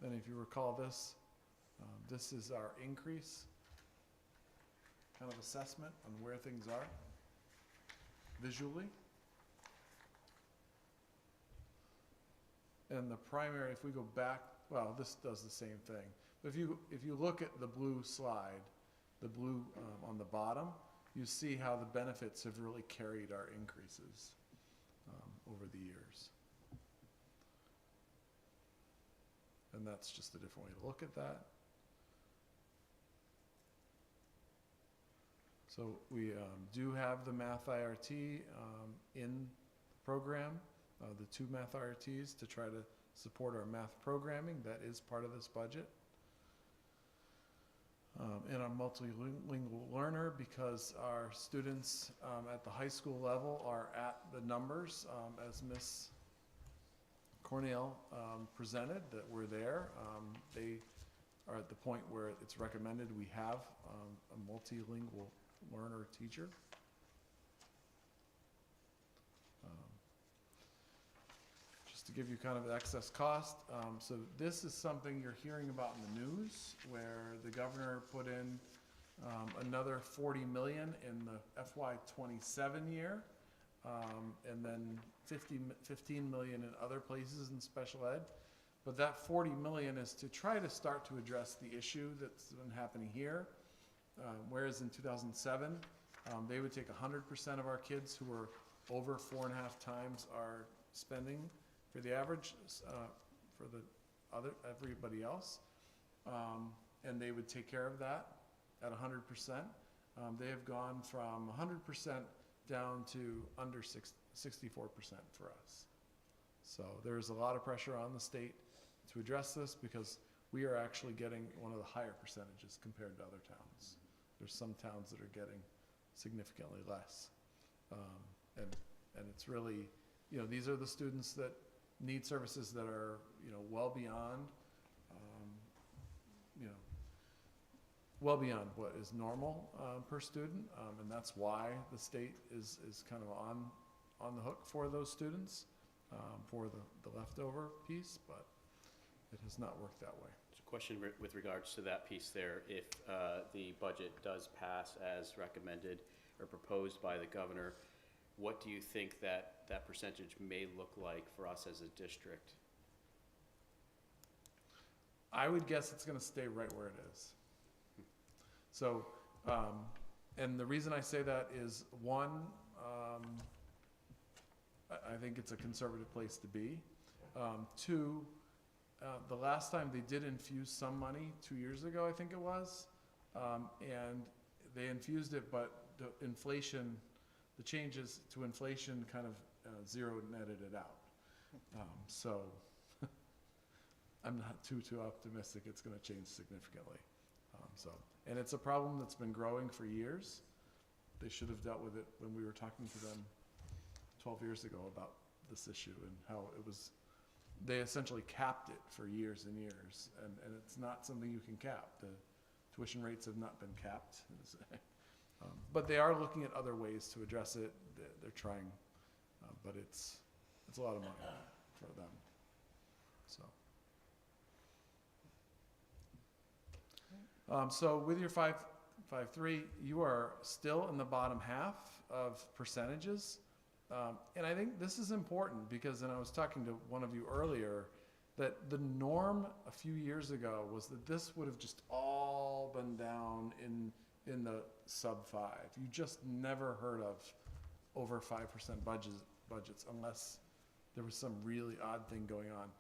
Then if you recall this, this is our increase kind of assessment on where things are visually. And the primary, if we go back, well, this does the same thing. But if you look at the blue slide, the blue on the bottom, you see how the benefits have really carried our increases over the years. And that's just a different way to look at that. So we do have the math IRT in the program, the 2 math IRTs to try to support our math programming. That is part of this budget. And a multilingual learner, because our students at the high school level are at the numbers as Ms. Cornell presented, that we're there. They are at the point where it's recommended we have a multilingual learner teacher. Just to give you kind of an excess cost, so this is something you're hearing about in the news, where the governor put in another $40 million in the FY27 year, and then $15 million in other places in special ed. But that $40 million is to try to start to address the issue that's been happening here. Whereas in 2007, they would take 100% of our kids who were over 4.5 times our spending for the average, for the everybody else, and they would take care of that at 100%. They have gone from 100% down to under 64% for us. So there's a lot of pressure on the state to address this because we are actually getting one of the higher percentages compared to other towns. There's some towns that are getting significantly less. And it's really, these are the students that need services that are, well beyond, well beyond what is normal per student. And that's why the state is kind of on the hook for those students for the leftover piece, but it has not worked that way. So question with regards to that piece there, if the budget does pass as recommended or proposed by the governor, what do you think that percentage may look like for us as a district? I would guess it's going to stay right where it is. So, and the reason I say that is, one, I think it's a conservative place to be. Two, the last time they did infuse some money, 2 years ago, I think it was, and they infused it, but the inflation, the changes to inflation kind of zeroed and netted it out. So I'm not too optimistic it's going to change significantly. And it's a problem that's been growing for years. They should have dealt with it when we were talking to them 12 years ago about this issue and how it was, they essentially capped it for years and years, and it's not something you can cap. The tuition rates have not been capped. But they are looking at other ways to address it. They're trying, but it's a lot of money for them. So with your 5.3, you are still in the bottom half of percentages. And I think this is important because, and I was talking to one of you earlier, that the norm a few years ago was that this would have just all been down in the sub 5. You just never heard of over 5% budgets unless there was some really odd thing going on.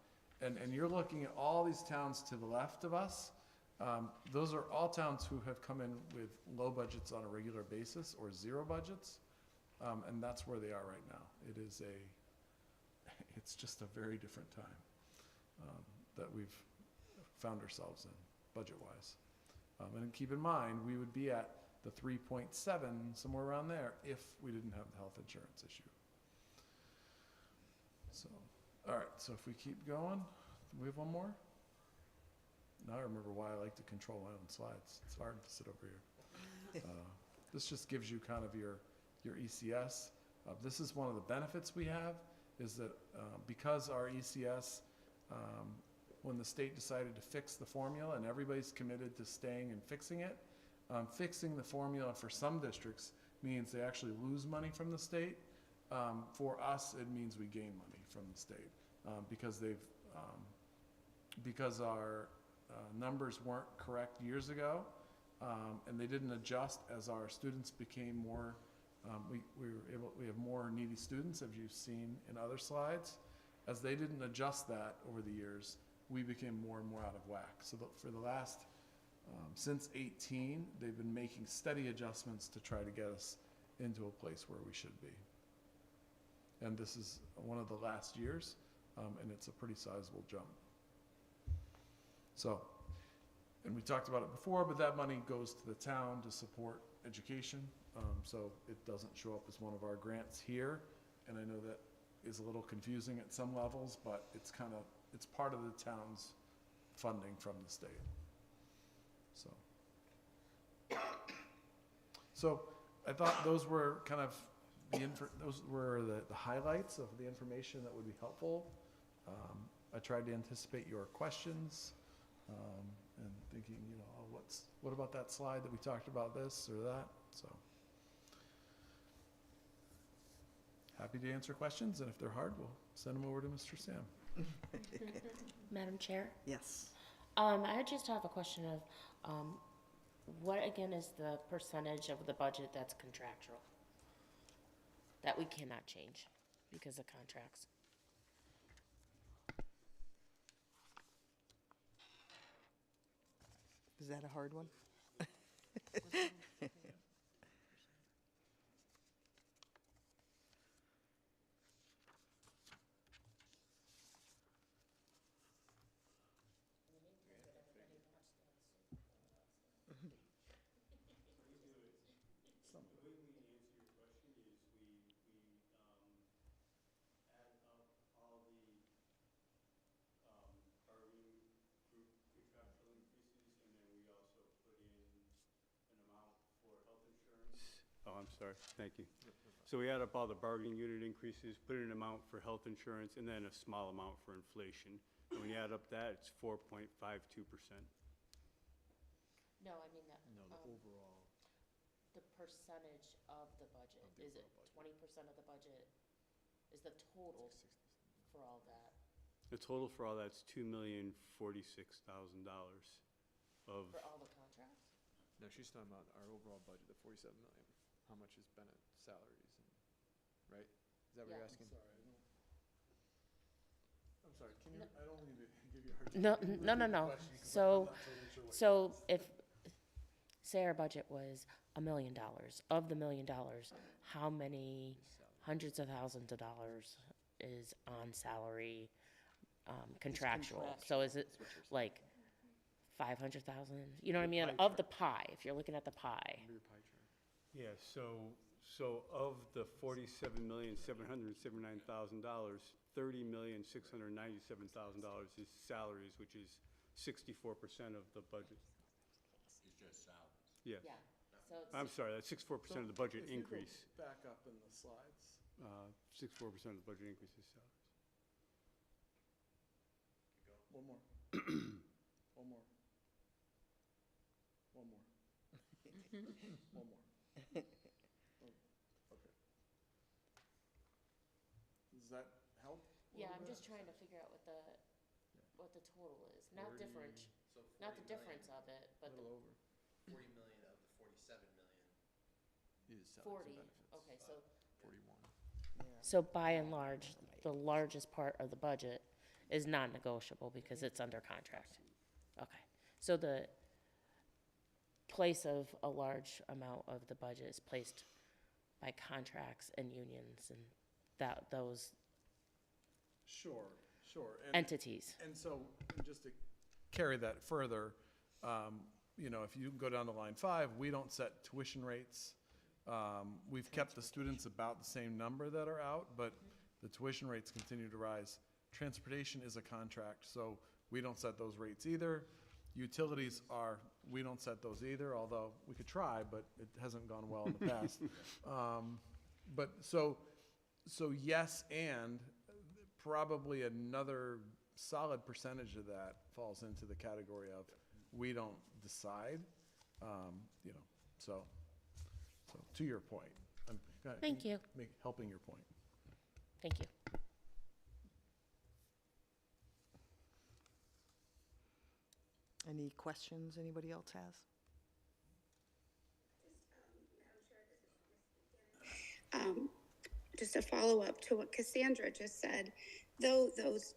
And you're looking at all these towns to the left of us. Those are all towns who have come in with low budgets on a regular basis or zero budgets. And that's where they are right now. It's just a very different time that we've found ourselves in, budget-wise. And keep in mind, we would be at the 3.7, somewhere around there, if we didn't have the health insurance issue. So, all right, so if we keep going, we have one more? Now I remember why I like to control my own slides. It's hard to sit over here. This just gives you kind of your ECS. This is one of the benefits we have, is that because our ECS, when the state decided to fix the formula, and everybody's committed to staying and fixing it, fixing the formula for some districts means they actually lose money from the state. For us, it means we gain money from the state because our numbers weren't correct years ago, and they didn't adjust as our students became more. We have more needy students, as you've seen in other slides. As they didn't adjust that over the years, we became more and more out of whack. So for the last, since 18, they've been making steady adjustments to try to get us into a place where we should be. And this is one of the last years, and it's a pretty sizable jump. So, and we talked about it before, but that money goes to the town to support education. So it doesn't show up as one of our grants here. And I know that is a little confusing at some levels, but it's part of the town's funding from the state. So I thought those were kind of those were the highlights of the information that would be helpful. I tried to anticipate your questions, and thinking, what about that slide that we talked about this or that? So happy to answer questions, and if they're hard, we'll send them over to Mr. Sam. Madam Chair? Yes. I just have a question of, what again is the percentage of the budget that's contractual? That we cannot change because of contracts? Is that a hard one? sorry, thank you. So we add up all the bargaining unit increases, put in an amount for health insurance, and then a small amount for inflation. And when you add up that, it's 4.52%. No, I mean, No, the overall. the percentage of the budget, is it 20% of the budget? Is the total for all that? The total for all that's $2,046,000 of, For all the contracts? No, she's talking about our overall budget, the 47 million. How much is Bennett salaries and, right? Is that what you're Yeah. asking? I'm sorry, can you, I don't mean to give you a hard time. No, Can you no, no, repeat the no. question? 'Cause I'm So, not totally sure what so you're if, say our budget was $1 million, of the $1 million, how many hundreds of thousands of dollars is on salary, contractual? So is it like 500,000? You know what I mean? Of the pie, if you're looking at the pie. yeah, so of the $47,779,000, $30,697,000 is salaries, which is 64% of the budget. It's just salaries. Yes. Yeah, so it's. I'm sorry, that's 64% of the budget If you go increase. Back up in the slides. 64% of the budget increase is salaries. One more. One more. One more. One more. Oh, okay. Does that help? a Yeah, little I'm bit? just trying to figure out what the total is, not different, not the difference of it, A but the little over. 40 million of the 47 million. Is salaries 40, and benefits. okay, so, 41. so by and large, the largest part of the budget is non-negotiable because it's under contract. Okay, so the place of a large amount of the budget is placed by contracts and unions and those Sure, sure. And- entities. And so, just to carry that further, you know, if you go down to line 5, we don't set tuition rates. We've kept the students about the same number that are out, but the tuition rates continue to rise. Transportation is a contract, so we don't set those rates either. Utilities are, we don't set those either, although we could try, but it hasn't gone well in the past. But so yes, and probably another solid percentage of that falls into the category of we don't decide, you know, so to your point. Thank you. Helping your point. Thank you. Any questions anybody else has? Just a follow-up to what Cassandra just said, though those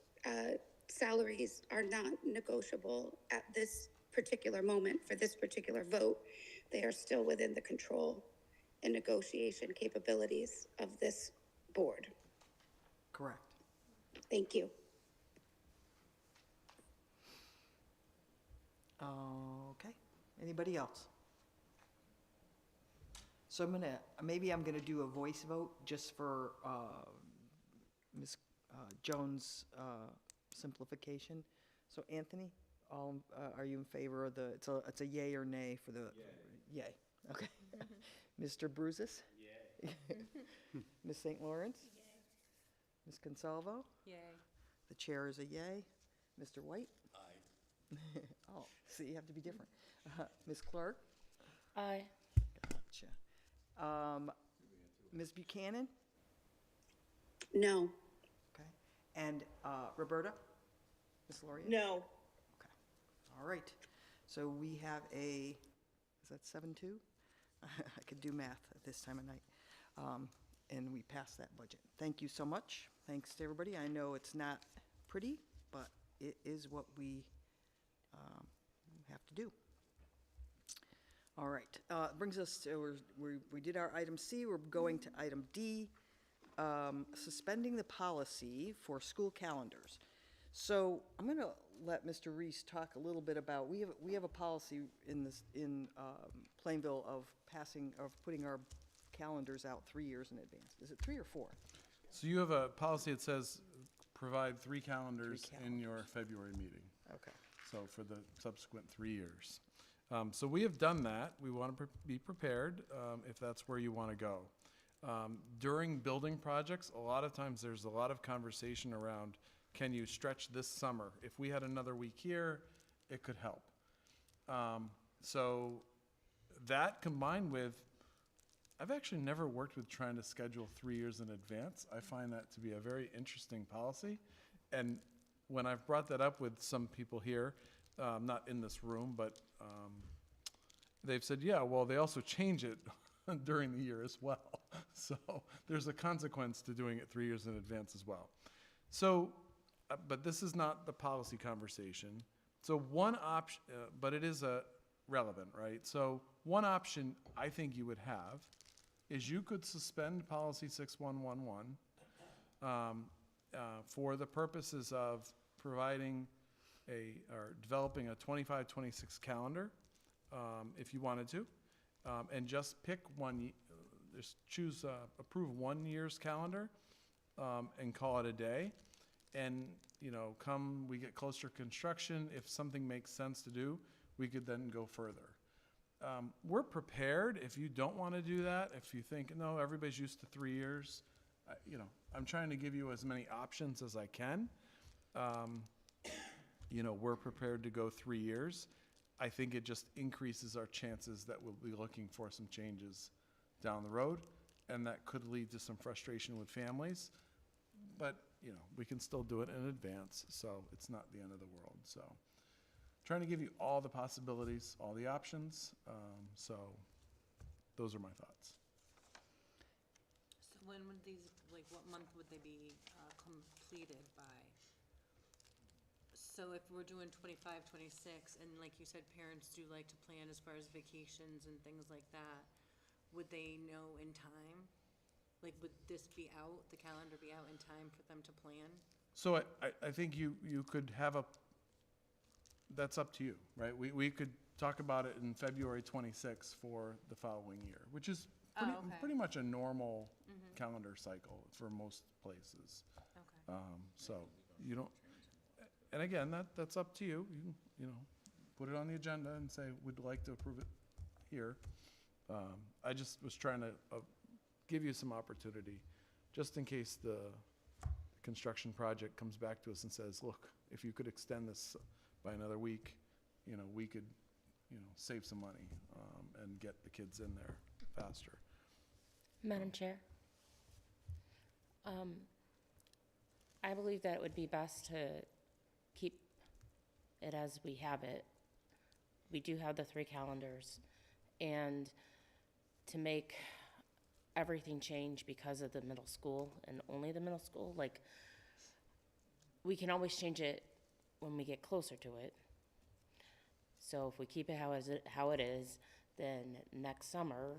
salaries are not negotiable at this particular moment for this particular vote, they are still within the control and negotiation capabilities of this board. Correct. Thank you. Okay, anybody else? So maybe I'm gonna do a voice vote just for Ms. Jones' simplification. So Anthony, are you in favor of it's a yay or nay for the? Yay, okay. Mr. Bruises? Yay. Ms. St. Lawrence? Yay. Ms. Consalvo? Yay. The chair is a yay. Mr. White? Aye. Oh, see, you have to be different. Ms. Clark? Aye. Gotcha. Ms. Buchanan? No. Okay. And Roberta? Ms. Laurier? No. Okay. All right. So we have is that 7-2? I could do math at this time of night. And we passed that budget. Thank you so much. Thanks to everybody. I know it's not pretty, but it is what we have to do. All right, brings us to, we did our item C, we're going to item D, suspending the policy for school calendars. So I'm going to let Mr. Reese talk a little bit about, we have a policy in Plainville of putting our calendars out 3 years in advance. Is it 3 or 4? So you have a policy that says provide 3 calendars in your February meeting. Okay. So for the subsequent 3 years. So we have done that. We want to be prepared if that's where you want to go. During building projects, a lot of times there's a lot of conversation around, can you stretch this summer? If we had another week here, it could help. So that combined with, I've actually never worked with trying to schedule 3 years in advance. I find that to be a very interesting policy. And when I've brought that up with some people here, not in this room, but they've said, yeah, well, they also change it during the year as well. So there's a consequence to doing it 3 years in advance as well. So, but this is not the policy conversation. So one option, but it is relevant, right? So one option I think you would have is you could suspend policy 6111 for the purposes of providing or developing a 25-26 calendar if you wanted to, and just pick just approve 1 year's calendar and call it a day. And, come we get closer to construction, if something makes sense to do, we could then go further. We're prepared if you don't want to do that, if you think, no, everybody's used to 3 years. I'm trying to give you as many options as I can. We're prepared to go 3 years. I think it just increases our chances that we'll be looking for some changes down the road, and that could lead to some frustration with families. But, we can still do it in advance, so it's not the end of the world. So trying to give you all the possibilities, all the options. So those are my thoughts. So when would these, what month would they be completed by? So if we're doing 25, 26, and like you said, parents do like to plan as far as vacations and things like that, would they know in time? Would this be out, the calendar be out in time for them to plan? So I think you could have that's up to you, right? We could talk about it in February 26 for the following year, which is pretty much a normal calendar cycle for most places. Okay. So you don't, and again, that's up to you. You can, put it on the agenda and say, we'd like to approve it here. I just was trying to give you some opportunity, just in case the construction project comes back to us and says, look, if you could extend this by another week, we could, save some money and get the kids in there faster. Madam Chair, I believe that it would be best to keep it as we have it. We do have the 3 calendars, and to make everything change because of the middle school and only the middle school, we can always change it when we get closer to it. So if we keep it how it is, then next summer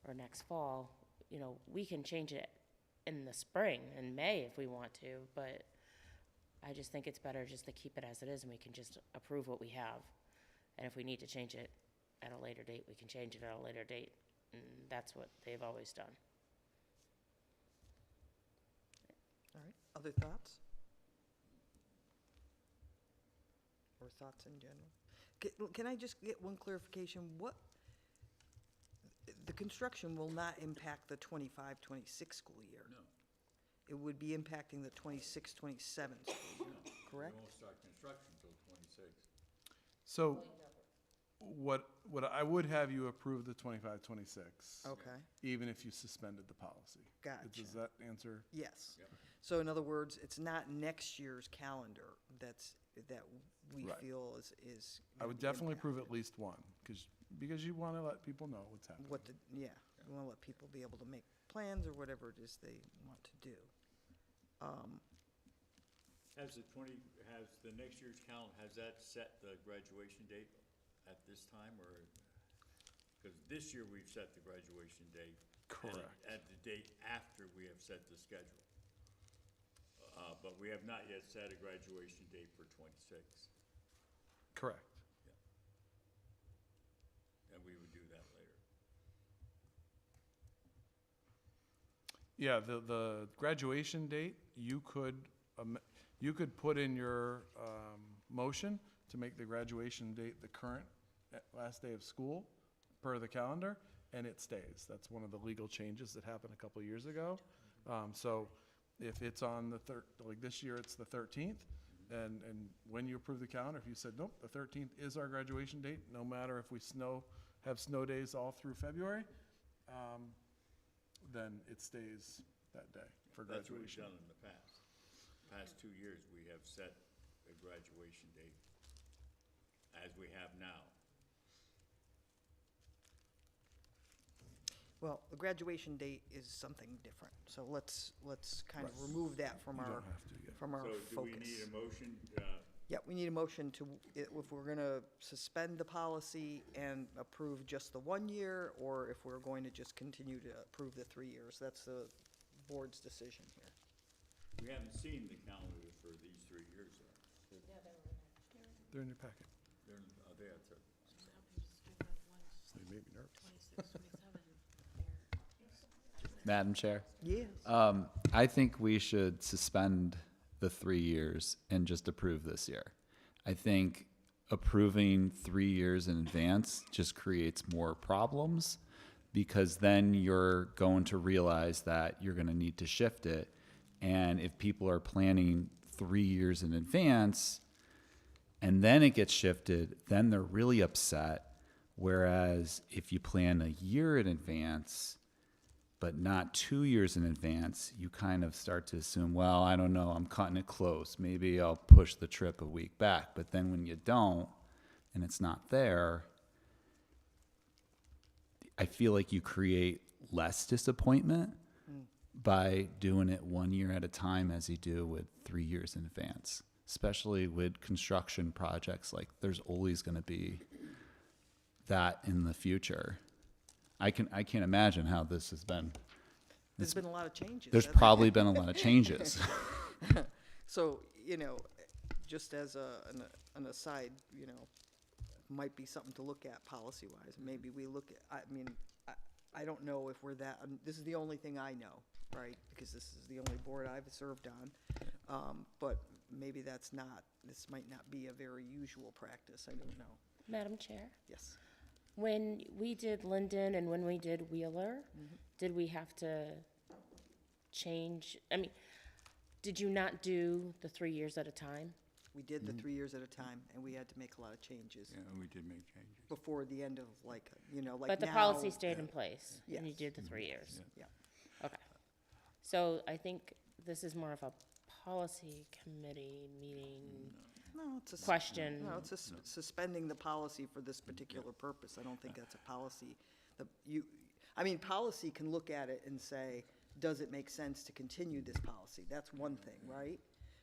or next fall, we can change it in the spring, in May if we want to, but I just think it's better just to keep it as it is, and we can just approve what we have. And if we need to change it at a later date, we can change it at a later date. And that's what they've always done. All right, other thoughts? Or thoughts in general? Can I just get one clarification? The construction will not impact the 25, 26 school year? No. It would be impacting the 26, 27 school year, correct? We won't start construction until 26. So what I would have you approve the 25, 26. Okay. Even if you suspended the policy. Gotcha. Does that answer? Yes. Yep. So in other words, it's not next year's calendar that we Right. feel is. I would definitely approve at least one, because you want to let people know what's happening. You want to let people be able to make plans or whatever it is they want to do. Has the next year's calendar, has that set the graduation date at this time, or, because this year we've set the graduation date. Correct. At the date after we have set the schedule. But we have not yet set a graduation date for 26. Correct. And we would do that later. Yeah, the graduation date, you could put in your motion to make the graduation date the current last day of school per the calendar, and it stays. That's one of the legal changes that happened a couple years ago. So if it's on the like this year, it's the 13th, and when you approve the calendar, if you said, nope, the 13th is our graduation date, no matter if we have snow days all through February, then it stays that day for That's what we've graduation. done in the past. Past 2 years, we have set a graduation date as we have now. Well, the graduation date is something different, so let's kind of Right. remove that from You our, don't have to, yeah. from our So do we focus. need a motion? Yeah, we need a motion to, if we're gonna suspend the policy and approve just the 1 year, or if we're going to just continue to approve the 3 years. That's the board's decision here. We haven't seen the calendar for these 3 years, though. They're in your packet. They are, too. They made me nervous. Madam Chair? Yes. I think we should suspend the 3 years and just approve this year. I think approving 3 years in advance just creates more problems, because then you're going to realize that you're going to need to shift it. And if people are planning 3 years in advance and then it gets shifted, then they're really upset. Whereas if you plan a year in advance, but not 2 years in advance, you kind of start to assume, well, I don't know, I'm cutting it close. Maybe I'll push the trip a week back. But then when you don't, and it's not there, I feel like you create less disappointment by doing it 1 year at a time as you do with 3 years in advance. Especially with construction projects, like there's always going to be that in the future. I can't imagine how this has been. There's been a lot of changes. There's probably been a lot of changes. So, just as an aside, might be something to look at policy-wise. Maybe we look at, I don't know if we're that, this is the only thing I know, right? Because this is the only board I've served on. But maybe this might not be a very usual practice. I don't know. Madam Chair? Yes. When we did Linden and when we did Wheeler, did we have to change? Did you not do the 3 years at a time? We did the 3 years at a time, and we had to make a lot of changes. Yeah, we did make changes. Before the end of, like But the now- policy stayed in place, and you Yes. did the 3 years? Yeah. Okay. So I think this is more of a policy committee meeting No, it's a question. No, it's suspending the policy for this particular purpose. I don't think that's a policy. Policy can look at it and say, does it make sense to continue this policy? That's one thing, right?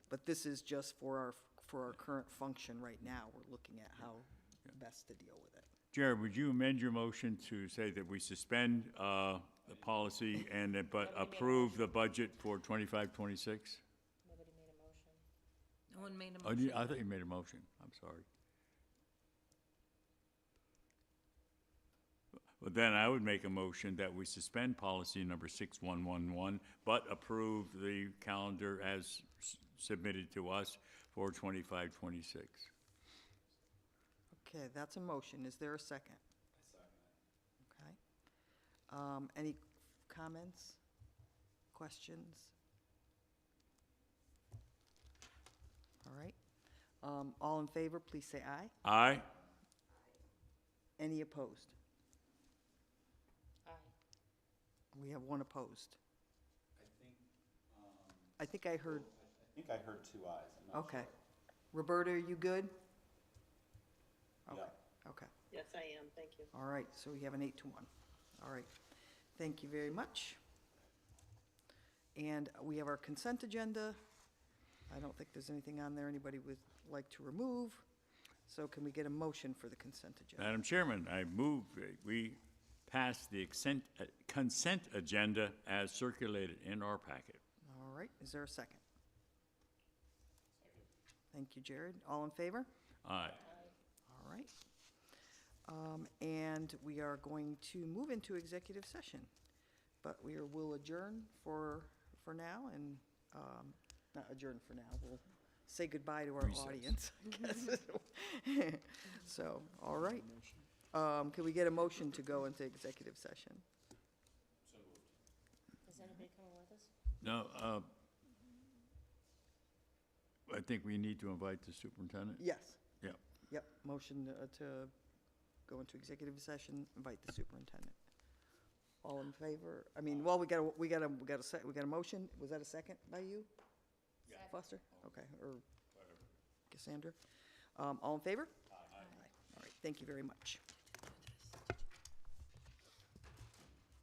But this is just for our current function right now. We're looking at how best to deal with it. Jared, would you amend your motion to say that we suspend the policy but approve the budget for 25-26? No one made a Oh, motion. I thought you made a motion. I'm sorry. Well, then I would make a motion that we suspend policy number 6111, but approve the calendar as submitted to us for 25-26. Okay, that's a motion. Is there a second? Okay. Any comments, questions? All right. All in favor, please say aye. Aye? Any opposed? Aye. We have one opposed. I think I heard, I think I heard 2 ayes. I'm not okay. sure. Roberta, are you good? Okay, okay. Yes, I am, thank you. All right, so we have an 8-1. All right. Thank you very much. And we have our consent agenda. I don't think there's anything on there anybody would like to remove. So can we get a motion for the consent agenda? Madam Chairman, I move that we pass the consent agenda as circulated in our packet. All right, is there a second? Thank you, Jared. All in favor? Aye. All right. And we are going to move into executive session, but will adjourn for now, and, not adjourn for now, we'll say goodbye to our audience, I guess. So, all right. Can we get a motion to go into executive session? Is anybody coming with us? No, I think we need to invite the superintendent. Yes. Yeah. Yep, motion to go into executive session, invite the superintendent. All in favor? I mean, well, we got a motion. Was that a second by you? Yeah. Foster? Okay, or Cassandra? All in favor? Aye. All right, thank you very much.